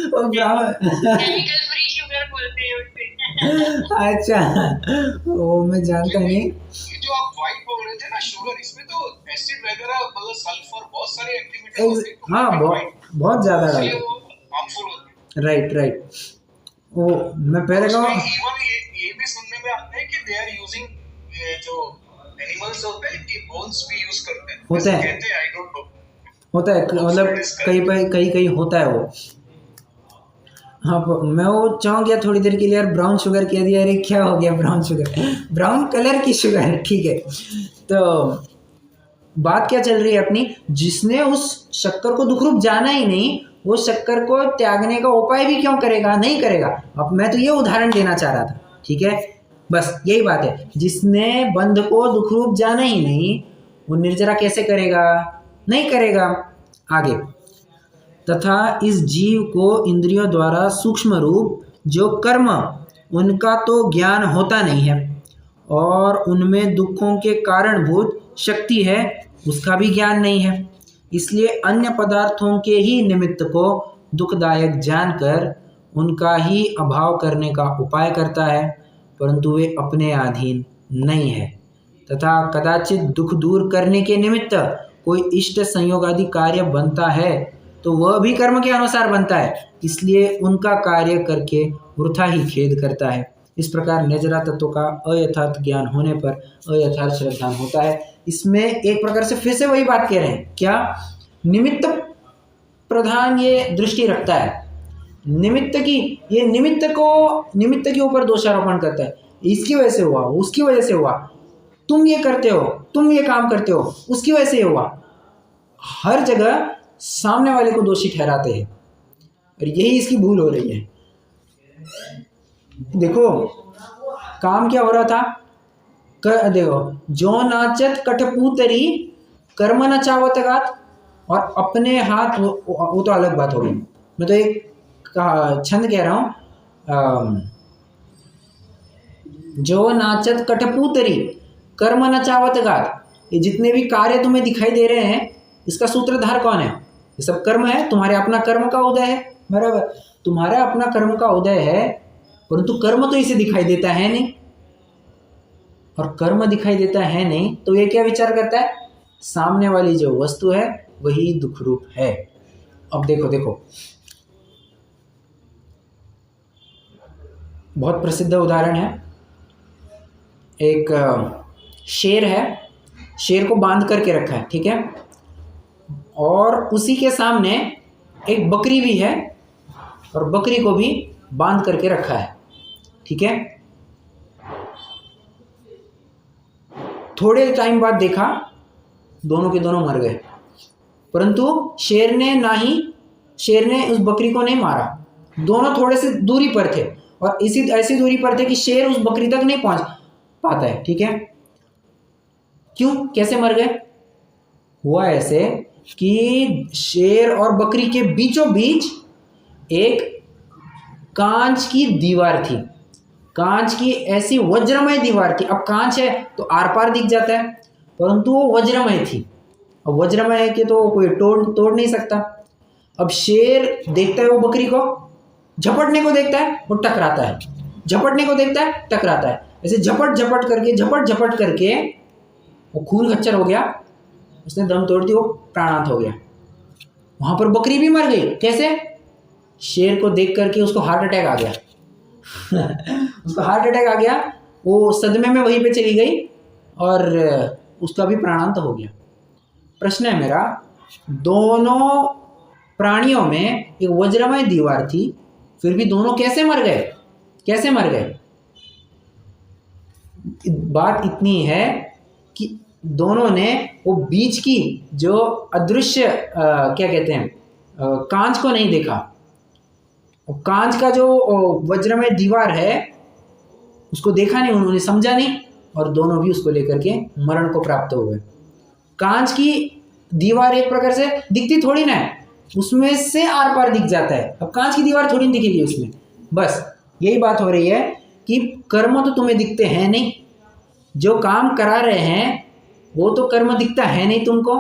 वो ब्राउन केमिकल फ्री शुगर बोलते हैं उसे। अच्छा, वो मैं जानता नहीं। ये जो आप वाइट बोल रहे थे ना शुगर, इसमें तो एसिड वगैरह मतलब सल्फर बहुत सारी एक्टिविटी होती है। हाँ, बहुत ज़्यादा डालते हैं, हार्मफुल होती है। राइट। वो मैं पहले कहूँ, इवन ये भी सुनने में आता है कि दे आर यूजिंग, जो एनिमल्स होते हैं कि बोन्स भी यूज करते हैं, होता है, कहते हैं, आई डोंट नो, होता है, मतलब कहीं होता है वो। हाँ, मैं वो चाहूँ गया थोड़ी देर के लिए यार, ब्राउन शुगर कह दिया, अरे क्या हो गया ब्राउन शुगर, ब्राउन कलर की शुगर, ठीक है। तो बात क्या चल रही है अपनी, जिसने उस शक्कर को दुखरूप जाना ही नहीं, वो शक्कर को त्यागने का उपाय भी क्यों करेगा? नहीं करेगा। अब मैं तो ये उदाहरण देना चाह रहा था, ठीक है, बस यही बात है। जिसने बंध को दुखरूप जाना ही नहीं, वो निर्जरा कैसे करेगा? नहीं करेगा। आगे, तथा इस जीव को इंद्रियों द्वारा सूक्ष्म रूप जो कर्म उनका तो ज्ञान होता नहीं है, और उनमें दुखों के कारणभूत शक्ति है उसका भी ज्ञान नहीं है। इसलिए अन्य पदार्थों के ही निमित्त को दुखदायक जानकर उनका ही अभाव करने का उपाय करता है, परंतु वे अपने अधीन नहीं है। तथा कदाचित दुख दूर करने के निमित्त कोई इष्ट संयोग आदि कार्य बनता है तो वह भी कर्म के अनुसार बनता है, इसलिए उनका कार्य करके वृथा ही खेद करता है। इस प्रकार नजरा तत्व का अयथार्थ ज्ञान होने पर अयथार्थ श्रद्धा होता है। इसमें एक प्रकार से फिर से वही बात कह रहे हैं, क्या निमित्त प्रधान ये दृष्टि रखता है, निमित्त की, ये निमित्त के ऊपर दोषारोपण करता है। इसकी वजह से हुआ, उसकी वजह से हुआ, तुम ये करते हो, तुम ये काम करते हो, उसकी वजह से हुआ। हर जगह सामने वाले को दोषी ठहराते हैं और यही इसकी भूल हो रही है। देखो काम क्या हो रहा था, देखो जो नाचत कठपुतरी कर्म न चावत गात, और अपने हाथ वो तो अलग बात हो गई। मैं तो एक छंद कह रहा हूँ, जो नाचत कठपुतरी कर्म न चावत गात। ये जितने भी कार्य तुम्हें दिखाई दे रहे हैं इसका सूत्रधार कौन है? ये सब कर्म है, तुम्हारे अपना कर्म का उदय है, बराबर। तुम्हारा अपना कर्म का उदय है, परंतु कर्म तो इसे दिखाई देता है नहीं, और कर्म दिखाई देता है नहीं तो ये क्या विचार करता है, सामने वाली जो वस्तु है वही दुख रूप है। अब देखो बहुत प्रसिद्ध उदाहरण है, एक शेर है, शेर को बांध करके रखा है, ठीक है, और उसी के सामने एक बकरी भी है और बकरी को भी बांध करके रखा है, ठीक है। थोड़े टाइम बाद देखा दोनों के दोनों मर गए, परंतु शेर ने उस बकरी को नहीं मारा। दोनों थोड़े से दूरी पर थे और ऐसी दूरी पर थे कि शेर उस बकरी तक नहीं पहुंच पाता है, ठीक है। क्यों, कैसे मर गए? हुआ ऐसे कि शेर और बकरी के बीचों बीच एक कांच की दीवार थी, कांच की ऐसी वज्रमय दीवार थी। अब कांच है तो आर पार दिख जाता है, परंतु वो वज्रमय थी। अब वज्रमय है कि तो कोई तोड़ नहीं सकता। अब शेर देखता है वो बकरी को, झपटने को देखता है, वो टकराता है, झपटने को देखता है, टकराता है, ऐसे झपट करके वो खून खच्चर हो गया, उसने दम तोड़ दी, वो प्राणांत हो गया। वहां पर बकरी भी मर गई। कैसे? शेर को देख करके उसको हार्ट अटैक आ गया उसको हार्ट अटैक आ गया, वो सदमे में वहीं पे चली गई और उसका भी प्राणांत हो गया। प्रश्न है मेरा, दोनों प्राणियों में एक वज्रमय दीवार थी, फिर भी दोनों कैसे मर गए? कैसे मर गए? बात इतनी है कि दोनों ने वो बीच की जो अदृश्य क्या कहते हैं, कांच को नहीं देखा। कांच का जो वज्रमय दीवार है उसको देखा नहीं, उन्होंने समझा नहीं, और दोनों भी उसको लेकर के मरण को प्राप्त हुए। कांच की दीवार एक प्रकार से दिखती थोड़ी ना है, उसमें से आर पार दिख जाता है। अब कांच की दीवार थोड़ी नहीं दिखेगी उसमें। बस यही बात हो रही है कि कर्म तो तुम्हें दिखते हैं नहीं, जो काम करा रहे हैं वो तो कर्म दिखता है नहीं तुमको,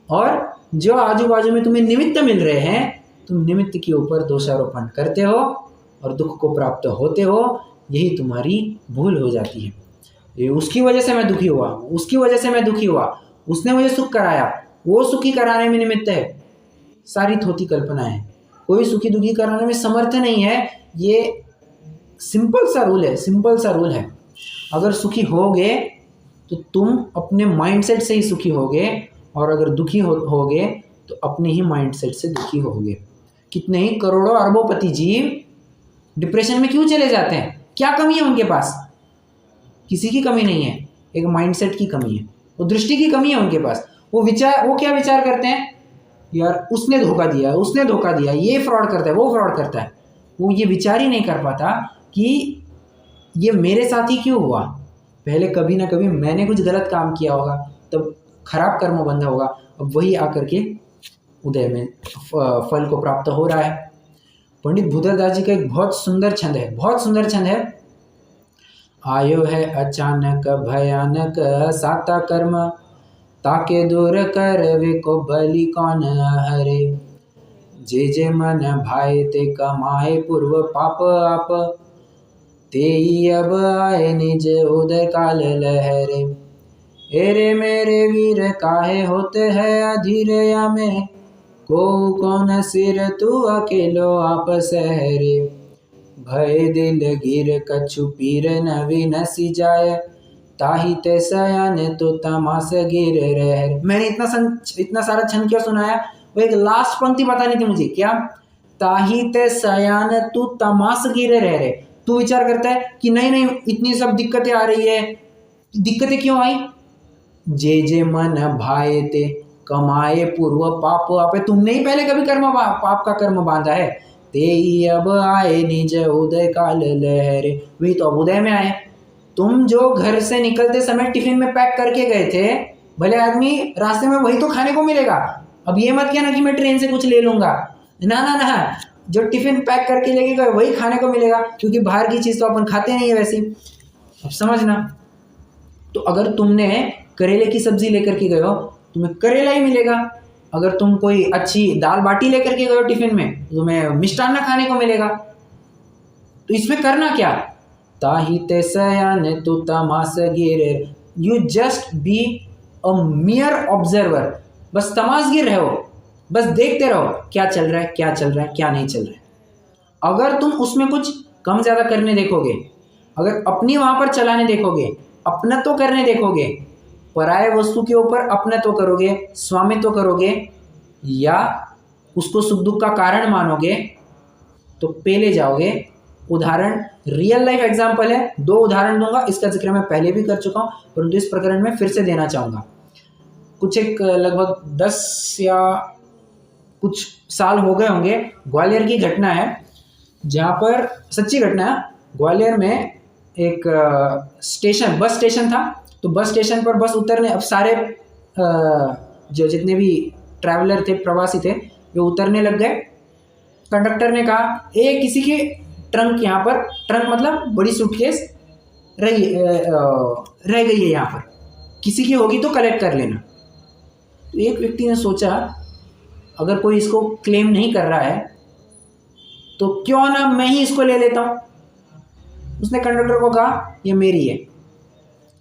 और जो आजू बाजू में तुम्हें निमित्त मिल रहे हैं, तुम निमित्त के ऊपर दोषारोपण करते हो और दुख को प्राप्त होते हो। यही तुम्हारी भूल हो जाती है। ये उसकी वजह से मैं दुखी हुआ, उसकी वजह से मैं दुखी हुआ, उसने मुझे सुख कराया, वो सुखी कराने में निमित्त है। सारी थोती कल्पना है, कोई सुखी दुखी कराने में समर्थ नहीं है। ये सिंपल सा रूल है। अगर सुखी होगे तो तुम अपने माइंडसेट से ही सुखी होगे, और अगर दुखी होगे तो अपने ही माइंडसेट से दुखी होगे। कितने ही करोड़ों अरबों जीव डिप्रेशन में क्यों चले जाते हैं? क्या कमी है उनके पास? किसी की कमी नहीं है, एक माइंडसेट की कमी है, वो दृष्टि की कमी है उनके पास। वो क्या विचार करते हैं, यार उसने धोखा दिया, ये फ्रॉड करता है, वो फ्रॉड करता है। वो ये विचार ही नहीं कर पाता कि ये मेरे साथ ही क्यों हुआ। पहले कभी ना कभी मैंने कुछ गलत काम किया होगा, तब खराब कर्म बंधा होगा, अब वही आकर के उदय में फल को प्राप्त हो रहा है। पंडित भूतरदास जी का एक बहुत सुंदर छंद है, बहुत सुंदर छंद है। आयो है अचानक भयानक साता कर्म, ताके दूर कर वे को बलि कौन हरे। जे मन भाए ते कमाए पूर्व पाप आप, ते ही अब आए निज उदय काल लहरे। एरे मेरे वीर काहे होते है अधीर या में, को कौन सिर तू अकेलो आप सहरे। भय दिल गिर कछु पीर नवी नसी जाय, ताही ते सयान तो तमास गिर रह। मैंने इतना सारा छंद क्यों सुनाया? वो एक लास्ट पंक्ति बतानी थी मुझे, क्या? ताही ते सयान तू तमास गिर रह रे। तू विचार करता है कि नहीं इतनी सब दिक्कतें आ रही है, दिक्कतें क्यों आई? जे मन भाए ते कमाए पूर्व पाप आपे। तुमने ही पहले कभी पाप का कर्म बांधा है। ते ही अब आए निज उदय काल लहरे, वही तो अब उदय में आए। तुम जो घर से निकलते समय टिफिन में पैक करके गए थे, भले आदमी रास्ते में वही तो खाने को मिलेगा। अब ये मत कहना कि मैं ट्रेन से कुछ ले लूंगा, ना, जो टिफिन पैक करके लेके गए वही खाने को मिलेगा, क्योंकि बाहर की चीज तो अपन खाते नहीं है वैसे। अब समझना, तो अगर तुमने करेले की सब्जी लेकर के गए हो, तुम्हें करेला ही मिलेगा। अगर तुम कोई अच्छी दाल बाटी लेकर के गए हो टिफिन में, तो तुम्हें मिष्टान्न खाने को मिलेगा। तो इसमें करना क्या? ताही ते सयान तू तमास गिरे। You just be a मियर observer. बस तमाशगीर रहो, बस देखते रहो क्या चल रहा है, क्या चल रहा है, क्या नहीं चल रहा है। अगर तुम उसमें कुछ कम ज्यादा करने देखोगे, अगर अपनी वहां पर चलाने देखोगे, अपना तो करने देखोगे, पराये वस्तु के ऊपर अपना तो करोगे, स्वामित्व करोगे, या उसको सुख दुख का कारण मानोगे, तो पेले जाओगे। उदाहरण रियल लाइफ एग्जाम्पल है, 2 उदाहरण दूंगा। इसका जिक्र मैं पहले भी कर चुका हूं, परंतु इस प्रकरण में फिर से देना चाहूंगा। कुछ एक लगभग 10 या कुछ साल हो गए होंगे, ग्वालियर की घटना है, जहाँ पर सच्ची घटना है। ग्वालियर में एक स्टेशन, बस स्टेशन था। तो बस स्टेशन पर बस उतरने, अब सारे जो जितने भी ट्रैवलर थे, प्रवासी थे, वे उतरने लग गए। कंडक्टर ने कहा, किसी के ट्रंक यहाँ पर, ट्रंक मतलब बड़ी सूटकेस रह गई है यहाँ पर, किसी की होगी तो कलेक्ट कर लेना। तो एक व्यक्ति ने सोचा, अगर कोई इसको क्लेम नहीं कर रहा है तो क्यों ना मैं ही इसको ले लेता हूँ। उसने कंडक्टर को कहा, ये मेरी है।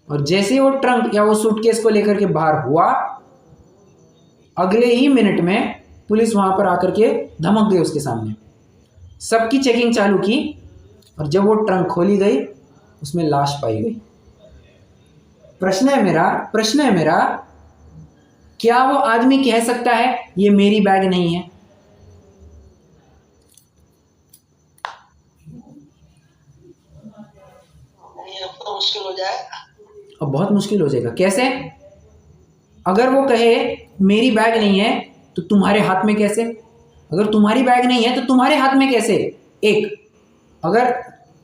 और जैसे ही वो ट्रंक या वो सूटकेस को लेकर के बाहर हुआ, अगले ही मिनट में पुलिस वहां पर आकर के धमक गई उसके सामने। सबकी चेकिंग चालू की, और जब वो ट्रंक खोली गई, उसमें लाश पाई गई। प्रश्न है मेरा, क्या वो आदमी कह सकता है ये मेरी बैग नहीं है? अब तो मुश्किल हो जाए। अब बहुत मुश्किल हो जाएगा। कैसे? अगर वो कहे मेरी बैग नहीं है, तो तुम्हारे हाथ में कैसे? अगर तुम्हारी बैग नहीं है तो तुम्हारे हाथ में कैसे? एक, अगर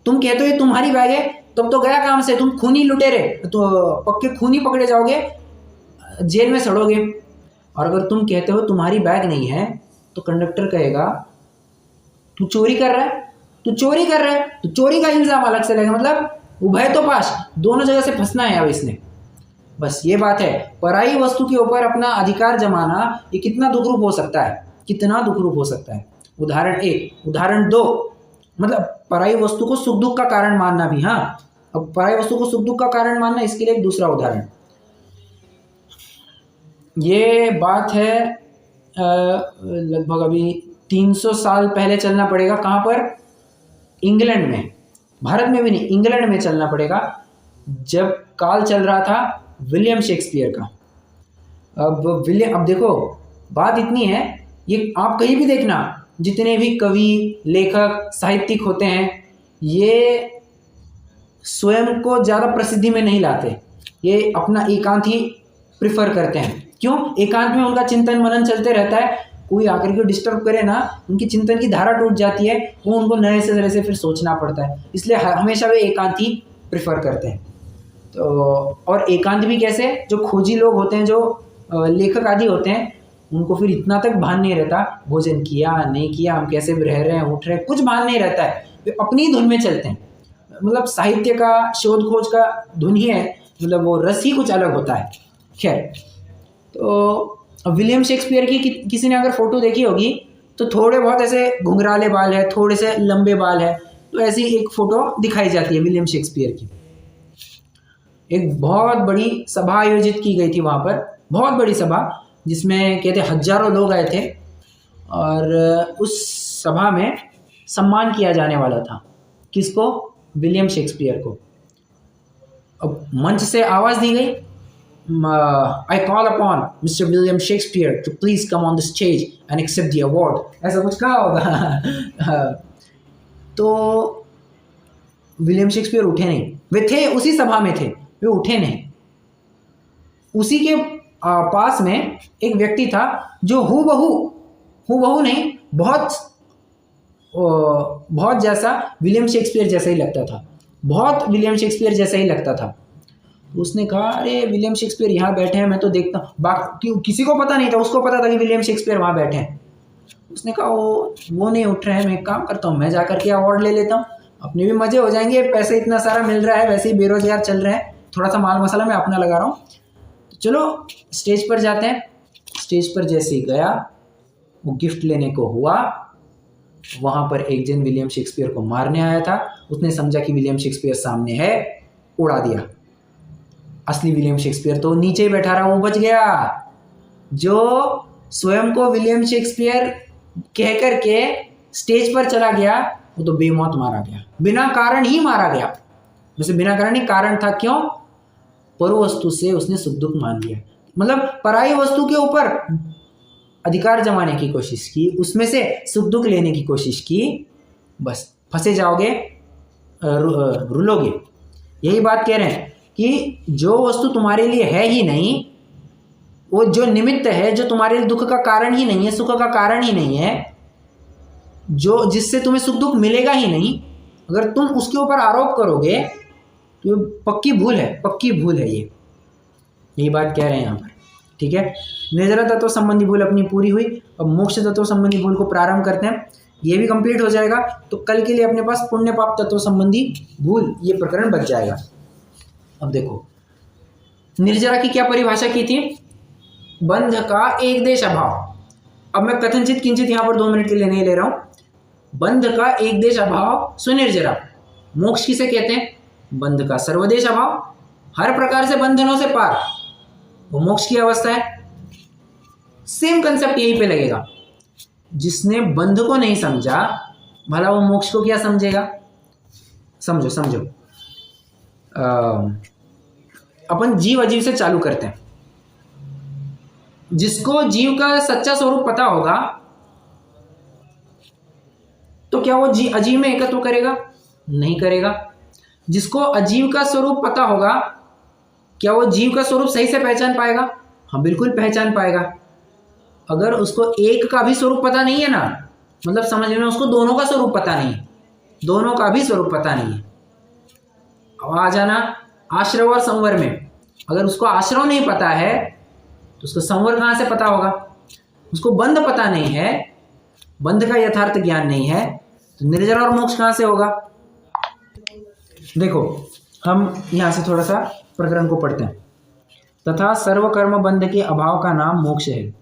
तुम कहते हो ये तुम्हारी बैग है, तब तो गया काम से, तुम खूनी लुटेरे, तो पक्के खूनी पकड़े जाओगे, जेल में सड़ोगे। और अगर तुम कहते हो तुम्हारी बैग नहीं है, तो कंडक्टर कहेगा तू चोरी कर रहा है, तो चोरी का इल्जाम अलग से लगेगा। मतलब उभय तो पाश, दोनों जगह से फंसना है अब इसने। बस ये बात है, पराई वस्तु के ऊपर अपना अधिकार जमाना, ये कितना दुखरूप हो सकता है। उदाहरण 1। उदाहरण 2, मतलब पराई वस्तु को सुख दुख का कारण मानना भी। हाँ, अब पराई वस्तु को सुख दुख का कारण मानना, इसके लिए एक दूसरा उदाहरण। ये बात है लगभग अभी 300 साल पहले चलना पड़ेगा। कहाँ पर? इंग्लैंड में, भारत में भी नहीं, इंग्लैंड में चलना पड़ेगा, जब काल चल रहा था विलियम शेक्सपियर का। अब देखो, बात इतनी है, ये आप कहीं भी देखना, जितने भी कवि, लेखक, साहित्यिक होते हैं, ये स्वयं को ज़्यादा प्रसिद्धि में नहीं लाते। ये अपना एकांत ही प्रिफर करते हैं। क्यों? एकांत में उनका चिंतन मनन चलते रहता है। कोई आकर के डिस्टर्ब करे ना, उनकी चिंतन की धारा टूट जाती है, वो उनको नए से तरह से फिर सोचना पड़ता है। इसलिए हमेशा वे एकांत ही प्रिफर करते हैं। तो और एकांत भी कैसे? जो खोजी लोग होते हैं, जो लेखक आदि होते हैं, उनको फिर इतना तक भान नहीं रहता भोजन किया नहीं किया, हम कैसे रह रहे हैं उठ रहे हैं, कुछ भान नहीं रहता है, वे अपनी धुन में चलते हैं। मतलब साहित्य का शोध खोज का धुन ही है, मतलब वो रस ही कुछ अलग होता है। खैर, तो विलियम शेक्सपियर की किसी ने अगर फ़ोटो देखी होगी तो थोड़े बहुत ऐसे घुंघराले बाल है, थोड़े से लंबे बाल है, तो ऐसी एक फ़ोटो दिखाई जाती है विलियम शेक्सपियर की। एक बहुत बड़ी सभा आयोजित की गई थी वहाँ पर, बहुत बड़ी सभा, जिसमें कहते हजारों लोग आए थे, और उस सभा में सम्मान किया जाने वाला था। किसको? विलियम शेक्सपियर को। अब मंच से आवाज़ दी गई, I call upon Mr. William Shakespeare to please come on the stage and accept the award, ऐसा कुछ कहा होगा। तो विलियम शेक्सपियर उठे नहीं, वे थे उसी सभा में थे, वे उठे नहीं। उसी के पास में एक व्यक्ति था जो हूबहू नहीं, बहुत जैसा विलियम शेक्सपियर जैसा ही लगता था, बहुत विलियम शेक्सपियर जैसा ही लगता था। उसने कहा, अरे विलियम शेक्सपियर यहाँ बैठे हैं, मैं तो देखता हूँ। किसी को पता नहीं था, उसको पता था कि विलियम शेक्सपियर वहाँ बैठे हैं। उसने कहा वो नहीं उठ रहे हैं, मैं एक काम करता हूँ, मैं जा करके अवार्ड ले लेता हूँ, अपने भी मज़े हो जाएंगे, पैसे इतना सारा मिल रहा है, वैसे ही बेरोजगार चल रहे हैं, थोड़ा सा माल मसाला मैं अपना लगा रहा हूँ, तो चलो स्टेज पर जाते हैं। स्टेज पर जैसे ही गया, वो गिफ्ट लेने को हुआ, वहाँ पर एक जन विलियम शेक्सपियर को मारने आया था। उसने समझा कि विलियम शेक्सपियर सामने है, उड़ा दिया। असली विलियम शेक्सपियर तो नीचे ही बैठा रहा, वो बच गया। जो स्वयं को विलियम शेक्सपियर कह करके स्टेज पर चला गया, वो तो बेमौत मारा गया, बिना कारण ही मारा गया। वैसे बिना कारण ही कारण था, क्यों? पर वस्तु से उसने सुख दुख मान लिया, मतलब पराई वस्तु के ऊपर अधिकार जमाने की कोशिश की, उसमें से सुख दुख लेने की कोशिश की, बस फंसे जाओगे, रुलोगे। यही बात कह रहे हैं कि जो वस्तु तुम्हारे लिए है ही नहीं, वो जो निमित्त है, जो तुम्हारे लिए दुख का कारण ही नहीं है, सुख का कारण ही नहीं है, जो जिससे तुम्हें सुख दुख मिलेगा ही नहीं, अगर तुम उसके ऊपर आरोप करोगे तो पक्की भूल है, पक्की भूल है। यही बात कह रहे हैं यहाँ पर, ठीक है। निर्जरा तत्व संबंधी भूल अपनी पूरी हुई। अब मोक्ष तत्व संबंधी भूल को प्रारंभ करते हैं, ये भी कंप्लीट हो जाएगा, तो कल के लिए अपने पास पुण्य पाप तत्व संबंधी भूल ये प्रकरण बच जाएगा। अब देखो, निर्जरा की क्या परिभाषा की थी? बंध का एक देश अभाव। अब मैं कथनचित किंचित यहाँ पर 2 मिनट के लिए नहीं ले रहा हूँ। बंध का एक देश अभाव सुनिर्जरा। मोक्ष किसे कहते हैं? बंध का सर्वदेश अभाव, हर प्रकार से बंधनों से पार, वो मोक्ष की अवस्था है। सेम कंसेप्ट यहीं पे लगेगा। जिसने बंध को नहीं समझा, भला वो मोक्ष को क्या समझेगा? समझो अपन जीव अजीव से चालू करते हैं। जिसको जीव का सच्चा स्वरूप पता होगा, तो क्या वो अजीव में एकत्व करेगा? नहीं करेगा। जिसको अजीव का स्वरूप पता होगा, क्या वो जीव का स्वरूप सही से पहचान पाएगा? हाँ, बिल्कुल पहचान पाएगा। अगर उसको एक का भी स्वरूप पता नहीं है ना, मतलब समझ में उसको दोनों का स्वरूप पता नहीं है, दोनों का भी स्वरूप पता नहीं है। अब आ जाना आश्रव और संवर में। अगर उसको आश्रव नहीं पता है तो उसको संवर कहाँ से पता होगा? उसको बंध पता नहीं है, बंध का यथार्थ ज्ञान नहीं है, तो निर्जरा और मोक्ष कहाँ से होगा? देखो, हम यहाँ से थोड़ा सा प्रकरण को पढ़ते हैं। तथा सर्वकर्म बंध के अभाव का नाम मोक्ष है।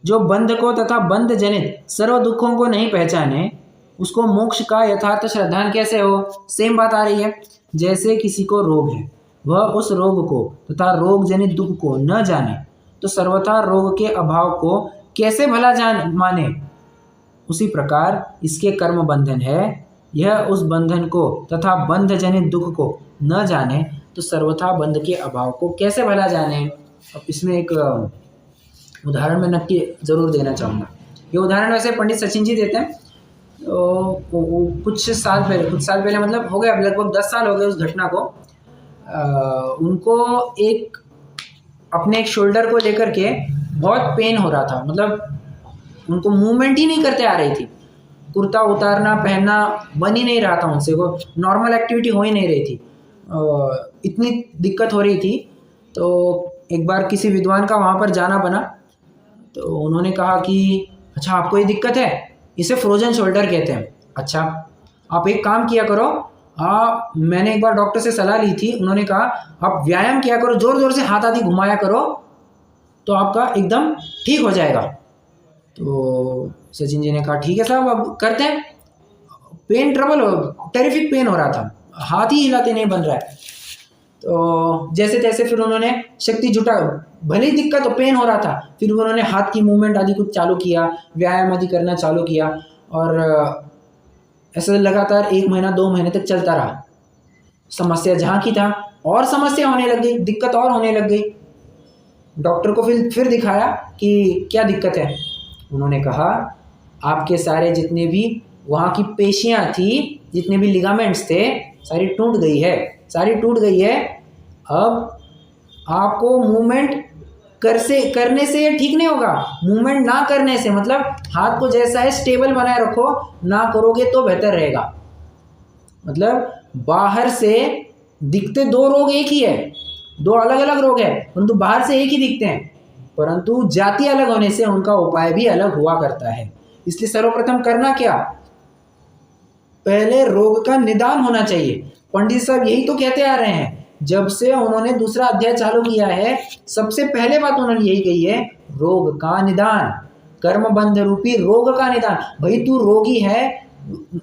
जो बंध को तथा बंध जनित सर्व दुखों को नहीं पहचाने, उसको मोक्ष का यथार्थ श्रद्धान कैसे हो? सेम बात आ रही है। जैसे किसी को रोग है, वह उस रोग को तथा रोग जनित दुख को न जाने, तो सर्वथा रोग के अभाव को कैसे भला जान माने? उसी प्रकार इसके कर्म बंधन है, यह उस बंधन को तथा बंध जनित दुख को न जाने, तो सर्वथा बंध के अभाव को कैसे भला जाने? अब इसमें एक उदाहरण मैं नक्की जरूर देना चाहूँगा। ये उदाहरण वैसे पंडित सचिन जी देते हैं। तो कुछ साल पहले मतलब हो गया, लगभग 10 साल हो गए उस घटना को। उनको अपने एक शोल्डर को लेकर के बहुत पेन हो रहा था, मतलब उनको मूवमेंट ही नहीं करते आ रही थी, कुर्ता उतारना पहनना बन ही नहीं रहा था उनसे, वो नॉर्मल एक्टिविटी हो ही नहीं रही थी, इतनी दिक्कत हो रही थी। तो एक बार किसी विद्वान का वहाँ पर जाना बना, तो उन्होंने कहा कि अच्छा आपको ये दिक्कत है, इसे फ्रोजन शोल्डर कहते हैं। अच्छा आप एक काम किया करो, मैंने एक बार डॉक्टर से सलाह ली थी, उन्होंने कहा आप व्यायाम किया करो, ज़ोर ज़ोर से हाथ आदि घुमाया करो तो आपका एकदम ठीक हो जाएगा। तो सचिन जी ने कहा ठीक है साहब अब करते हैं। पेन ट्रबल टेरिफिक पेन हो रहा था, हाथ ही हिलाते नहीं बन रहा है। तो जैसे तैसे फिर उन्होंने शक्ति जुटा, भले ही दिक्कत तो पेन हो रहा था, फिर उन्होंने हाथ की मूवमेंट आदि कुछ चालू किया, व्यायाम आदि करना चालू किया और ऐसे लगातार 1 महीना 2 महीने तक चलता रहा। समस्या जहाँ की था और समस्या होने लग गई, दिक्कत और होने लग गई। डॉक्टर को फिर दिखाया कि क्या दिक्कत है। उन्होंने कहा आपके सारे जितने भी वहाँ की पेशियाँ थी, जितने भी लिगामेंट्स थे, सारी टूट गई है, सारी टूट गई है। अब आपको मूवमेंट करने से ये ठीक नहीं होगा, मूवमेंट ना करने से, मतलब हाथ को जैसा है स्टेबल बनाए रखो, ना करोगे तो बेहतर रहेगा। मतलब बाहर से दिखते 2 रोग एक ही है, 2 अलग अलग रोग है, परंतु बाहर से एक ही दिखते हैं, परंतु जाति अलग होने से उनका उपाय भी अलग हुआ करता है। इसलिए सर्वप्रथम करना क्या, पहले रोग का निदान होना चाहिए। पंडित साहब यही तो कहते आ रहे हैं, जब से उन्होंने दूसरा अध्याय चालू किया है, सबसे पहले बात उन्होंने यही कही है, रोग का निदान, कर्म बंध रूपी रोग का निदान। भाई तू रोगी है,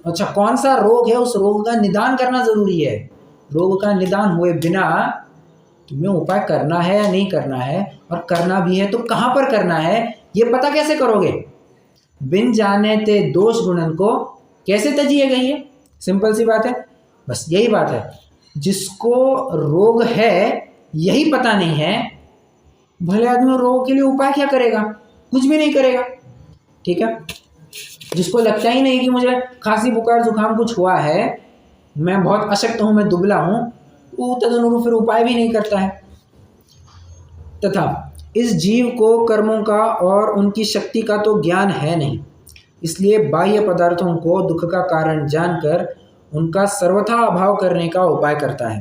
अच्छा कौन सा रोग है, उस रोग का निदान करना जरूरी है। रोग का निदान हुए बिना तुम्हें उपाय करना है या नहीं करना है, और करना भी है तो कहाँ पर करना है, ये पता कैसे करोगे। बिन जाने ते दोष गुणन को कैसे तजिए गई है, सिंपल सी बात है। बस यही बात है, जिसको रोग है यही पता नहीं है, भले आदमी रोग के लिए उपाय क्या करेगा, कुछ भी नहीं करेगा। ठीक है, जिसको लगता ही नहीं कि मुझे खांसी बुखार जुकाम कुछ हुआ है, मैं बहुत अशक्त हूँ, मैं दुबला हूँ, वो तदनुरूप फिर उपाय भी नहीं करता है। तथा इस जीव को कर्मों का और उनकी शक्ति का तो ज्ञान है नहीं, इसलिए बाह्य पदार्थों को दुख का कारण जानकर उनका सर्वथा अभाव करने का उपाय करता है,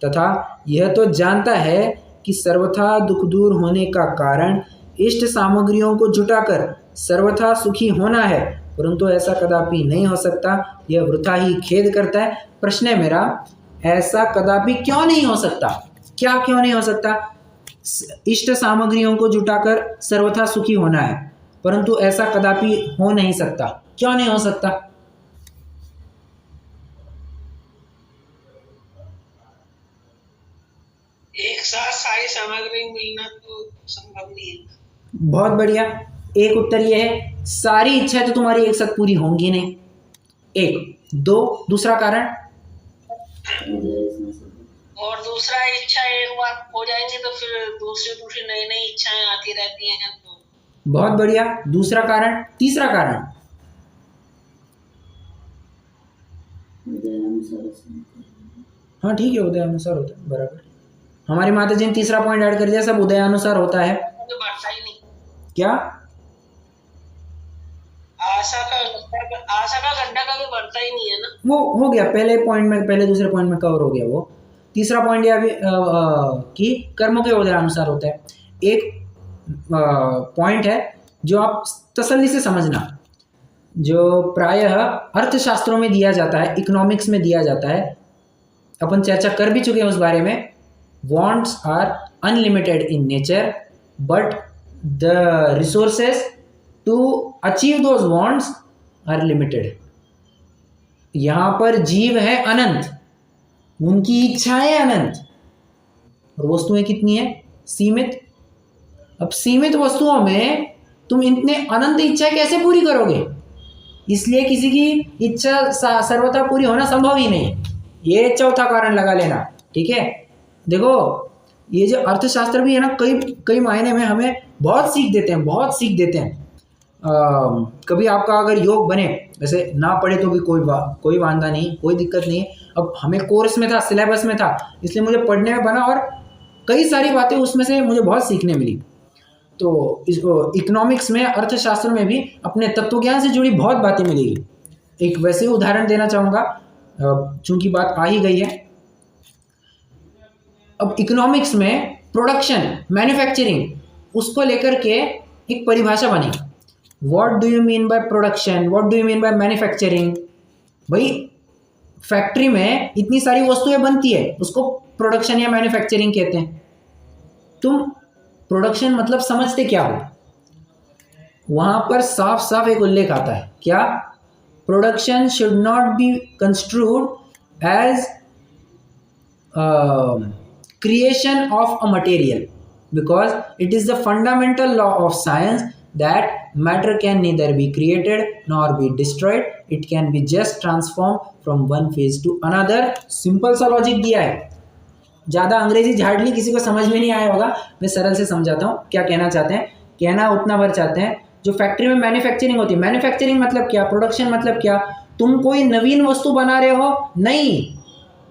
तथा यह तो जानता है कि सर्वथा दुख दूर होने का कारण इष्ट सामग्रियों को जुटाकर सर्वथा सुखी होना है, परंतु ऐसा कदापि नहीं हो सकता, यह वृथा ही खेद करता है। प्रश्न है मेरा, ऐसा कदापि क्यों नहीं हो सकता, क्या क्यों नहीं हो सकता। इष्ट सामग्रियों को जुटाकर सर्वथा सुखी होना है, परंतु ऐसा कदापि हो नहीं सकता, क्यों नहीं हो सकता। एक साथ सारी सामग्री मिलना तो संभव नहीं है। बहुत बढ़िया, एक उत्तर ये है, सारी इच्छाएं तो तुम्हारी एक साथ पूरी होंगी नहीं। 1 2 दूसरा कारण, और दूसरा इच्छा एक बार हो जाएंगे तो फिर दूसरी नई नई इच्छाएं आती रहती हैं। तो बहुत बढ़िया, दूसरा कारण। तीसरा कारण, हाँ ठीक है, उदयानुसार होता है, बराबर। हमारी माता जी ने तीसरा पॉइंट ऐड कर दिया, सब उदयानुसार होता है। तो बढ़ता ही नहीं, क्या आशा का गड्ढा कभी बढ़ता ही नहीं है ना। वो हो गया पहले पॉइंट में, पहले दूसरे पॉइंट में कवर हो गया वो। तीसरा पॉइंट यह कि कर्मों के उदयानुसार होता है। एक पॉइंट है जो आप तसल्ली से समझना, जो प्रायः अर्थशास्त्रों में दिया जाता है, इकोनॉमिक्स में दिया जाता है, अपन चर्चा कर भी चुके हैं उस बारे में। Wants are unlimited in nature, but the resources to achieve those wants are limited. यहाँ पर जीव है अनंत, उनकी इच्छाएं अनंत, और वस्तुएं कितनी है, सीमित। अब सीमित वस्तुओं में तुम इतने अनंत इच्छाएं कैसे पूरी करोगे, इसलिए किसी की इच्छा सर्वथा पूरी होना संभव ही नहीं। ये चौथा कारण लगा लेना। ठीक है, देखो ये जो अर्थशास्त्र भी है ना, कई मायने में हमें बहुत सीख देते हैं, बहुत सीख देते हैं। कभी आपका अगर योग बने, वैसे ना पढ़े तो भी कोई वांदा नहीं, कोई दिक्कत नहीं। अब हमें कोर्स में था, सिलेबस में था, इसलिए मुझे पढ़ने में बना, और कई सारी बातें उसमें से मुझे बहुत सीखने मिली। तो इकोनॉमिक्स में, अर्थशास्त्र में भी अपने तत्वज्ञान से जुड़ी बहुत बातें मिलेगी। एक वैसे ही उदाहरण देना चाहूँगा, चूंकि बात आ ही गई है। अब इकोनॉमिक्स में प्रोडक्शन, मैन्युफैक्चरिंग, उसको लेकर के एक परिभाषा बनी, what do you mean by production, what do you mean by manufacturing. भाई फैक्ट्री में इतनी सारी वस्तुएं बनती है, उसको प्रोडक्शन या मैन्युफैक्चरिंग कहते हैं। तुम प्रोडक्शन मतलब समझते क्या हो? वहां पर साफ साफ एक उल्लेख आता है, क्या? Production should not be construed as creation of a material, because it is the fundamental law of science that matter can neither be created nor be destroyed, it can be just transformed from one phase to another। Simple सा logic दिया है, ज़्यादा अंग्रेजी झाड़ली किसी को समझ में नहीं आया होगा, मैं सरल से समझाता हूँ क्या कहना चाहते हैं। कहना उतना भर चाहते हैं, जो फैक्ट्री में मैन्युफैक्चरिंग होती है, मैन्युफैक्चरिंग मतलब क्या, प्रोडक्शन मतलब क्या, तुम कोई नवीन वस्तु बना रहे हो? नहीं।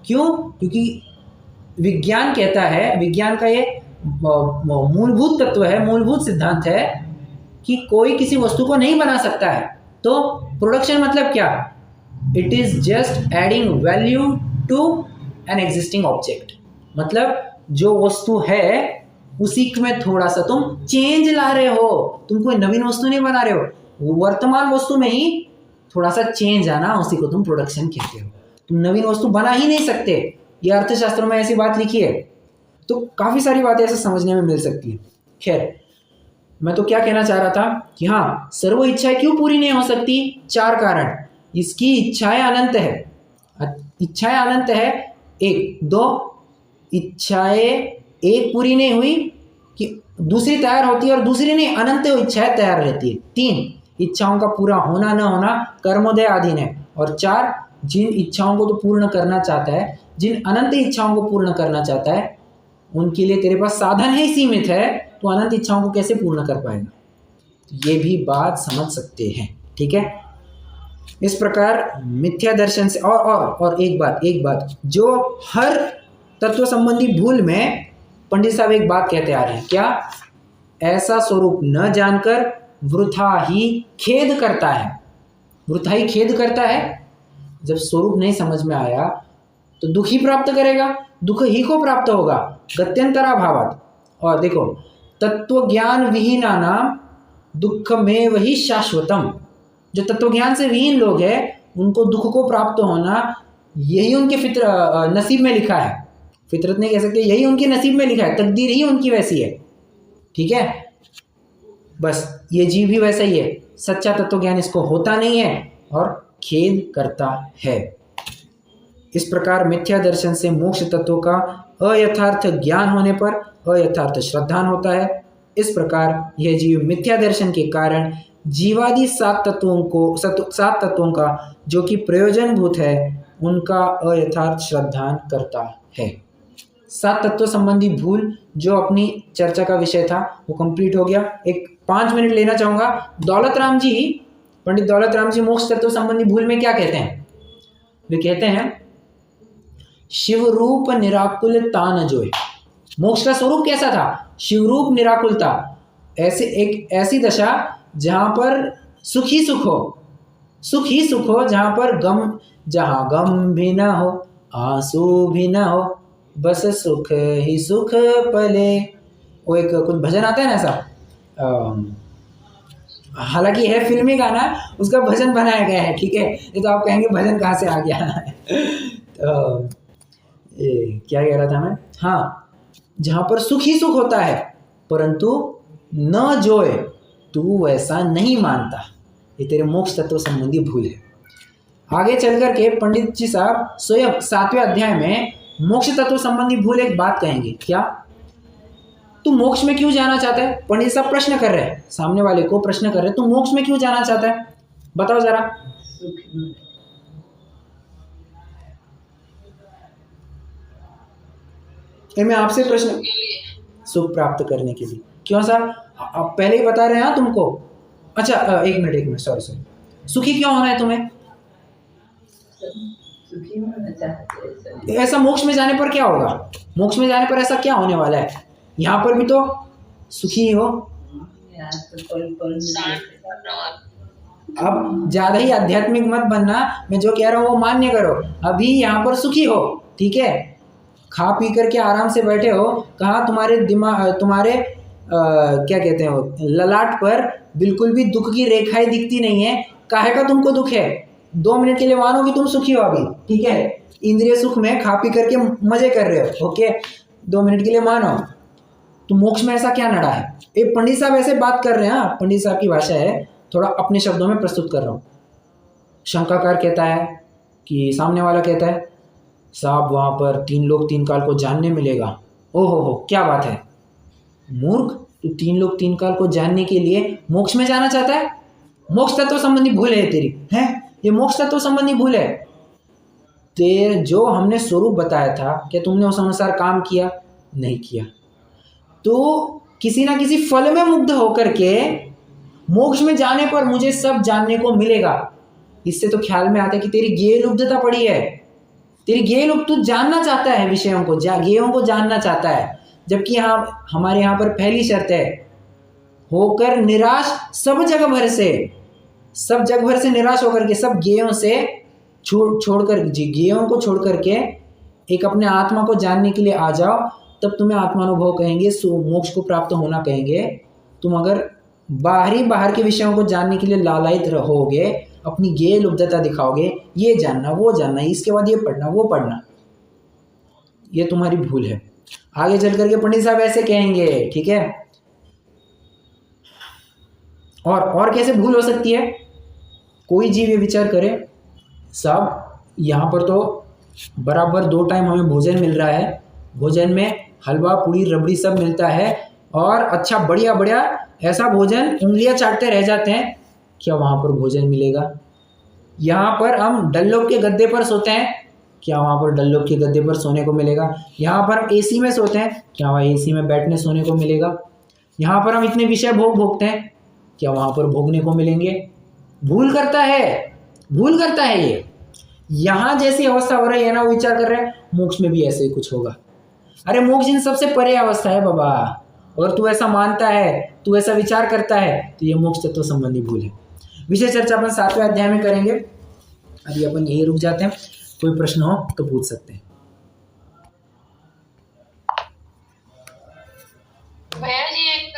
क्यों? क्योंकि विज्ञान कहता है, विज्ञान का ये मूलभूत तत्व है, मूलभूत सिद्धांत है कि कोई किसी वस्तु को नहीं बना सकता है। तो प्रोडक्शन मतलब क्या? It is just adding value to an existing object. मतलब जो वस्तु है उसी में थोड़ा सा तुम चेंज ला रहे हो, तुम कोई नवीन वस्तु नहीं बना रहे हो, वर्तमान वस्तु में ही थोड़ा सा चेंज आना, उसी को तुम प्रोडक्शन कहते हो। तुम नवीन वस्तु बना ही नहीं सकते, ये अर्थशास्त्र में ऐसी बात लिखी है। तो काफ़ी सारी बातें ऐसे समझने में मिल सकती है। खैर, मैं तो क्या कहना चाह रहा था कि हाँ, सर्व इच्छाएं क्यों पूरी नहीं हो सकती? 4 कारण। इसकी इच्छाएं अनंत है, इच्छाएं अनंत है। 1 2 इच्छाएं, एक पूरी नहीं हुई कि दूसरी तैयार होती है, और दूसरी नहीं, अनंत इच्छाएं तैयार रहती है। 3 इच्छाओं का पूरा होना न होना कर्मोदय अधीन है। और 4 जिन इच्छाओं को तो पूर्ण करना चाहता है, जिन अनंत इच्छाओं को पूर्ण करना चाहता है, उनके लिए तेरे पास साधन ही सीमित है, तो अनंत इच्छाओं को कैसे पूर्ण कर पाएगा? ये भी बात समझ सकते हैं, ठीक है। इस प्रकार मिथ्या दर्शन से और एक बात जो हर तत्व संबंधी भूल में पंडित साहब एक बात कहते आ रहे हैं, क्या? ऐसा स्वरूप न जानकर वृथा ही खेद करता है। वृथा ही खेद करता है। जब स्वरूप नहीं समझ में आया तो दुख ही प्राप्त करेगा, दुख ही को प्राप्त होगा, गत्यंतरा भावात। और देखो, तत्व ज्ञान विहीना नाम दुख में वही शाश्वतम। जो तत्व ज्ञान से विहीन लोग हैं, उनको दुख को प्राप्त होना, यही उनके नसीब में लिखा है। फितरत नहीं कह सकते, यही उनके नसीब में लिखा है, तकदीर ही उनकी वैसी है, ठीक है। बस ये जीव भी वैसा ही है, सच्चा तत्व ज्ञान इसको होता नहीं है और खेद करता है। इस प्रकार मिथ्या दर्शन से मोक्ष तत्व का अयथार्थ ज्ञान होने पर अयथार्थ श्रद्धान होता है। इस प्रकार यह जीव मिथ्या दर्शन के कारण जीवादि 7 तत्वों का जो कि प्रयोजनभूत है, उनका अयथार्थ श्रद्धान करता है। 7 तत्व संबंधी भूल जो अपनी चर्चा का विषय था वो कंप्लीट हो गया। एक 5 मिनट लेना चाहूँगा। पंडित दौलत राम जी मोक्ष तत्व संबंधी भूल में क्या कहते हैं? वे कहते हैं, शिव रूप निराकुलता न जोए। मोक्ष का स्वरूप कैसा था? शिवरूप निराकुलता। ऐसी दशा जहां पर सुख ही सुख हो, जहां गम भी ना हो, आंसू भी ना हो, बस सुख ही सुख पले। वो एक कुछ भजन आता है ना ऐसा, हालांकि है फिल्मी गाना, उसका भजन बनाया गया है, ठीक है। ये तो आप कहेंगे भजन कहाँ से आ गया तो क्या कह रहा था मैं? हाँ, जहाँ पर सुख ही सुख होता है परंतु न जोए, तू वैसा नहीं मानता, ये तेरे मोक्ष तत्व संबंधी भूल है। आगे चल करके पंडित जी साहब स्वयं 7वें अध्याय में मोक्ष तत्व संबंधी भूल एक बात कहेंगे, क्या? तू मोक्ष में क्यों जाना चाहता है? पंडित साहब प्रश्न कर रहे हैं, सामने वाले को प्रश्न कर रहे हैं, तू मोक्ष में क्यों जाना चाहता है, बताओ जरा। मैं आपसे प्रश्न, सुख प्राप्त करने के लिए। क्यों साहब? आप पहले ही बता रहे हैं तुमको। अच्छा, एक मिनट, सॉरी, सुखी क्यों होना है तुम्हें? ऐसा मोक्ष में जाने पर क्या होगा? मोक्ष में जाने पर ऐसा क्या होने वाला है? यहाँ पर भी तो सुखी हो। अब ज्यादा ही आध्यात्मिक मत बनना, मैं जो कह रहा हूँ वो मान्य करो। अभी यहाँ पर सुखी हो, ठीक है, खा पी करके आराम से बैठे हो। कहाँ तुम्हारे क्या कहते हैं वो, ललाट पर बिल्कुल भी दुख की रेखाएं दिखती नहीं है। काहे का तुमको दुख है? 2 मिनट के लिए मानो कि तुम सुखी हो अभी, ठीक है, इंद्रिय सुख में खा पी करके मजे कर रहे हो, ओके, 2 मिनट के लिए मानो, तो मोक्ष में ऐसा क्या नड़ा है? ये पंडित साहब ऐसे बात कर रहे हैं, पंडित साहब की भाषा है, थोड़ा अपने शब्दों में प्रस्तुत कर रहा हूँ। शंकाकार कहता है कि सामने वाला कहता है साहब वहाँ पर 3 लोक 3 काल को जानने मिलेगा। ओहो हो, क्या बात है मूर्ख, तू 3 लोक 3 काल को जानने के लिए मोक्ष में जाना चाहता है? मोक्ष तत्व संबंधी भूल है तेरी, है ये मोक्ष तत्व संबंधी भूल है। तेरे जो हमने स्वरूप बताया था, क्या तुमने उस अनुसार काम किया? नहीं किया। तो किसी ना किसी फल में मुग्ध होकर के मोक्ष में जाने पर मुझे सब जानने को मिलेगा, इससे तो ख्याल में आता है कि तेरी गेय लुब्धता पड़ी है, तेरी गेय लुब्ध, तू जानना चाहता है विषयों को, गेयों को जानना चाहता है। जबकि यहाँ हमारे यहाँ पर पहली शर्त है होकर निराश सब जग भर से निराश होकर के, सब गेयों से छोड़कर, गेयों को छोड़ करके एक अपने आत्मा को जानने के लिए आ जाओ, तब तुम्हें आत्मानुभव कहेंगे, मोक्ष को प्राप्त होना कहेंगे। तुम अगर बाहर के विषयों को जानने के लिए लालायित रहोगे, अपनी गेय लुब्धता दिखाओगे, ये जानना वो जानना, इसके बाद ये पढ़ना वो पढ़ना, ये तुम्हारी भूल है। आगे चल करके पंडित साहब ऐसे कहेंगे, ठीक है। और कैसे भूल हो सकती है? कोई जीव ये विचार करे साहब यहाँ पर तो बराबर 2 टाइम हमें भोजन मिल रहा है, भोजन में हलवा पूड़ी रबड़ी सब मिलता है, और अच्छा बढ़िया ऐसा भोजन उंगलियां चाटते रह जाते हैं, क्या वहाँ पर भोजन मिलेगा? यहाँ पर हम डल्लों के गद्दे पर सोते हैं, क्या वहाँ पर डल्लों के गद्दे पर सोने को मिलेगा? यहाँ पर हम एसी में सोते हैं, क्या वहाँ एसी में बैठने सोने को मिलेगा? यहाँ पर हम इतने विषय भोगते हैं, क्या वहाँ पर भोगने को मिलेंगे? भूल करता है ये। यहाँ जैसी अवस्था हो रही है ना, वो विचार कर रहे हैं मोक्ष में भी ऐसे ही कुछ होगा। अरे मोक्ष इन सबसे परे अवस्था है बाबा, और तू ऐसा मानता है, तू ऐसा विचार करता है, तो ये मोक्ष तत्व संबंधी भूल है। विषय चर्चा अपन 7वें अध्याय में करेंगे, अभी अपन यही रुक जाते हैं। कोई प्रश्न हो तो पूछ सकते हैं। भैया जी एक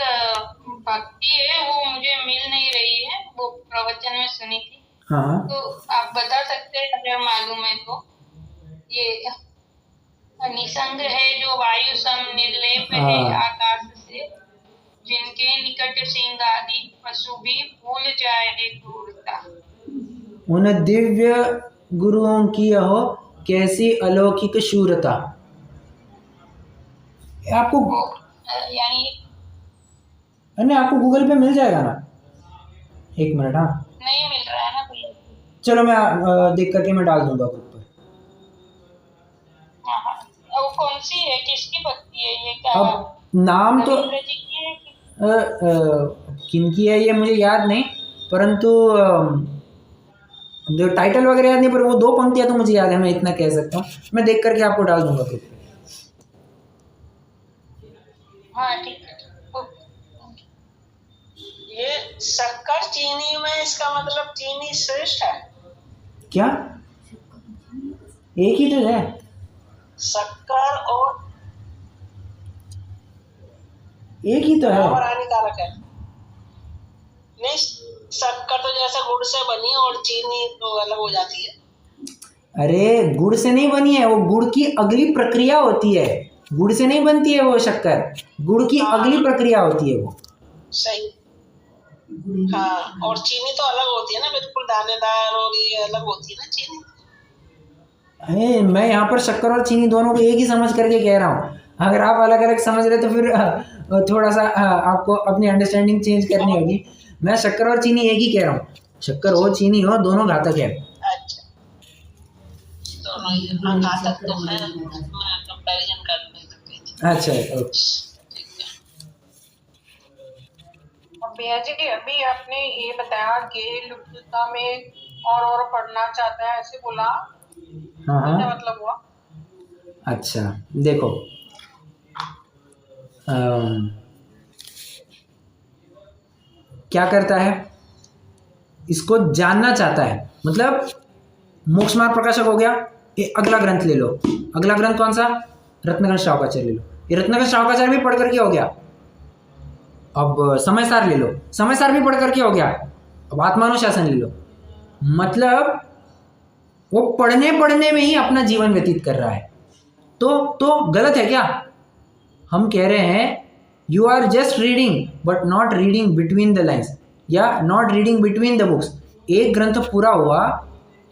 भक्ति है, वो मुझे मिल नहीं रही है, वो प्रवचन में सुनी थी। हाँ, तो आप बता सकते हैं अगर मालूम है तो? ये निसंग है जो वायु सम निर्लेप है आकाश से, जिनके निकट सिंह आदि पशु भी भूल जाए क्रूरता। उन दिव्य गुरुओं की हो कैसी अलौकिक शूरता। आपको यानी नहीं, आपको गूगल पे मिल जाएगा ना, 1 मिनट। हाँ नहीं मिल रहा है ना भैया? चलो मैं देख करके मैं डाल दूंगा ग्रुप पर। हाँ, वो कौन सी है, किसकी भक्ति है ये? क्या अब नाम तो रविंद्र जी की है कि किनकी है ये मुझे याद नहीं, परंतु जो टाइटल वगैरह याद नहीं, पर वो 2 पंक्तियां तो मुझे याद है, मैं इतना कह सकता हूँ। मैं देख करके आपको डाल दूंगा ग्रुप पे। हाँ ठीक है। ये शक्कर चीनी में, इसका मतलब चीनी श्रेष्ठ है क्या? एक ही तो है, शक्कर, और एक ही तो है। और हानिकारक है। नहीं, शक्कर तो जैसे गुड़ से बनी है और चीनी तो अलग हो जाती है। अरे गुड़ से नहीं बनी है, वो गुड़ की अगली प्रक्रिया होती है, गुड़ से नहीं बनती है वो शक्कर, गुड़ की अगली प्रक्रिया होती है वो। सही। हाँ, और चीनी तो अलग होती है ना, बिल्कुल दानेदार, और ये अलग होती है ना चीनी। अरे मैं यहाँ पर शक्कर और चीनी दोनों को एक ही समझ करके कह रहा हूँ। अगर आप अलग अलग समझ रहे तो फिर थोड़ा सा आपको अपनी अंडरस्टैंडिंग चेंज करनी होगी। मैं शक्कर और चीनी एक ही कह रहा हूँ, शक्कर हो चीनी हो दोनों घातक है। अच्छा, दोनों घातक तो है, कंपैरिजन कर नहीं सकते। अच्छा ओके। भैया जी अभी आपने ये बताया गेय लुब्धता में और पढ़ना चाहता है, ऐसे बोला, हाँ क्या मतलब हुआ? अच्छा देखो, क्या करता है, इसको जानना चाहता है, मतलब मोक्ष मार्ग प्रकाशक हो गया, ये अगला ग्रंथ ले लो। अगला ग्रंथ कौन सा? रत्नगंज शावकाचार्य ले लो। ये रत्नगंज शावकाचार्य भी पढ़ करके हो गया, अब समय सार ले लो, समय सार भी पढ़ करके हो गया, अब आत्मानुशासन ले लो। मतलब वो पढ़ने पढ़ने में ही अपना जीवन व्यतीत कर रहा है, तो गलत है क्या? हम कह रहे हैं you are just reading but not reading between the lines, या not reading between the books. एक ग्रंथ पूरा हुआ,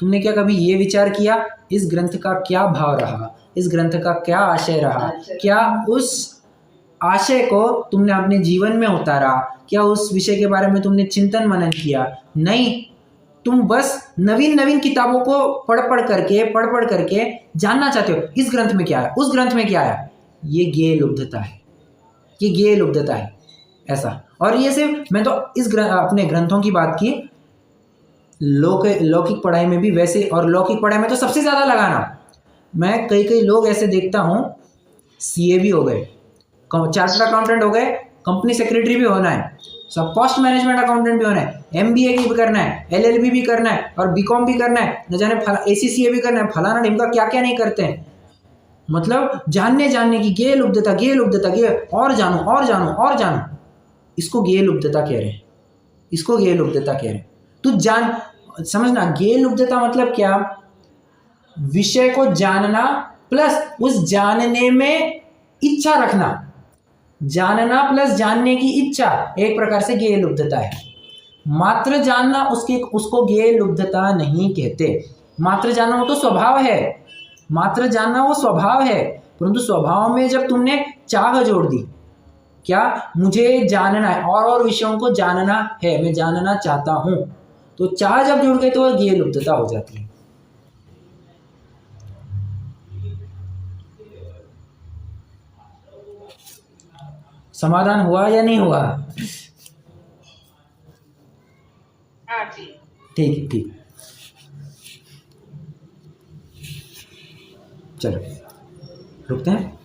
तुमने क्या कभी ये विचार किया इस ग्रंथ का क्या भाव रहा, इस ग्रंथ का क्या आशय रहा, क्या उस आशय को तुमने अपने जीवन में उतारा, क्या उस विषय के बारे में तुमने चिंतन मनन किया? नहीं, तुम बस नवीन नवीन किताबों को पढ़ पढ़ करके जानना चाहते हो इस ग्रंथ में क्या है, उस ग्रंथ में क्या है। ये ज्ञेय लुब्धता है, ये ज्ञेय लुब्धता है ऐसा। और ये सिर्फ मैं तो अपने ग्रंथों की बात की, लौकिक पढ़ाई में भी वैसे, और लौकिक पढ़ाई में तो सबसे ज़्यादा लगाना। मैं कई लोग ऐसे देखता हूँ, सीए भी हो गए, चार्टर्ड अकाउंटेंट हो गए, कंपनी सेक्रेटरी भी होना है, सब कॉस्ट मैनेजमेंट अकाउंटेंट भी होना है, एमबीए भी करना है, एलएलबी भी करना है, और बीकॉम भी करना है, न जाने एसीसीए भी करना है, फलाना ढिमका क्या क्या नहीं करते हैं। मतलब जानने की ज्ञेय लुब्धता, और जानो, इसको ज्ञेय लुब्धता कह रहे हैं, इसको ज्ञेय लुब्धता कह रहे हैं। तू जान, समझना, ज्ञेय लुब्धता मतलब क्या? विषय को जानना प्लस उस जानने में इच्छा रखना, जानना प्लस जानने की इच्छा एक प्रकार से ज्ञेय लुब्धता है। मात्र जानना उसको ज्ञेय लुब्धता नहीं कहते। मात्र जानना वो तो स्वभाव है, मात्र जानना वो स्वभाव है, परंतु स्वभाव में जब तुमने चाह जोड़ दी, क्या मुझे जानना है और विषयों को जानना है, मैं जानना चाहता हूं, तो चाह जब जुड़ गई तो वह ज्ञेय लुब्धता हो जाती है। समाधान हुआ या नहीं हुआ? हाँ जी, ठीक, चलो रुकते हैं।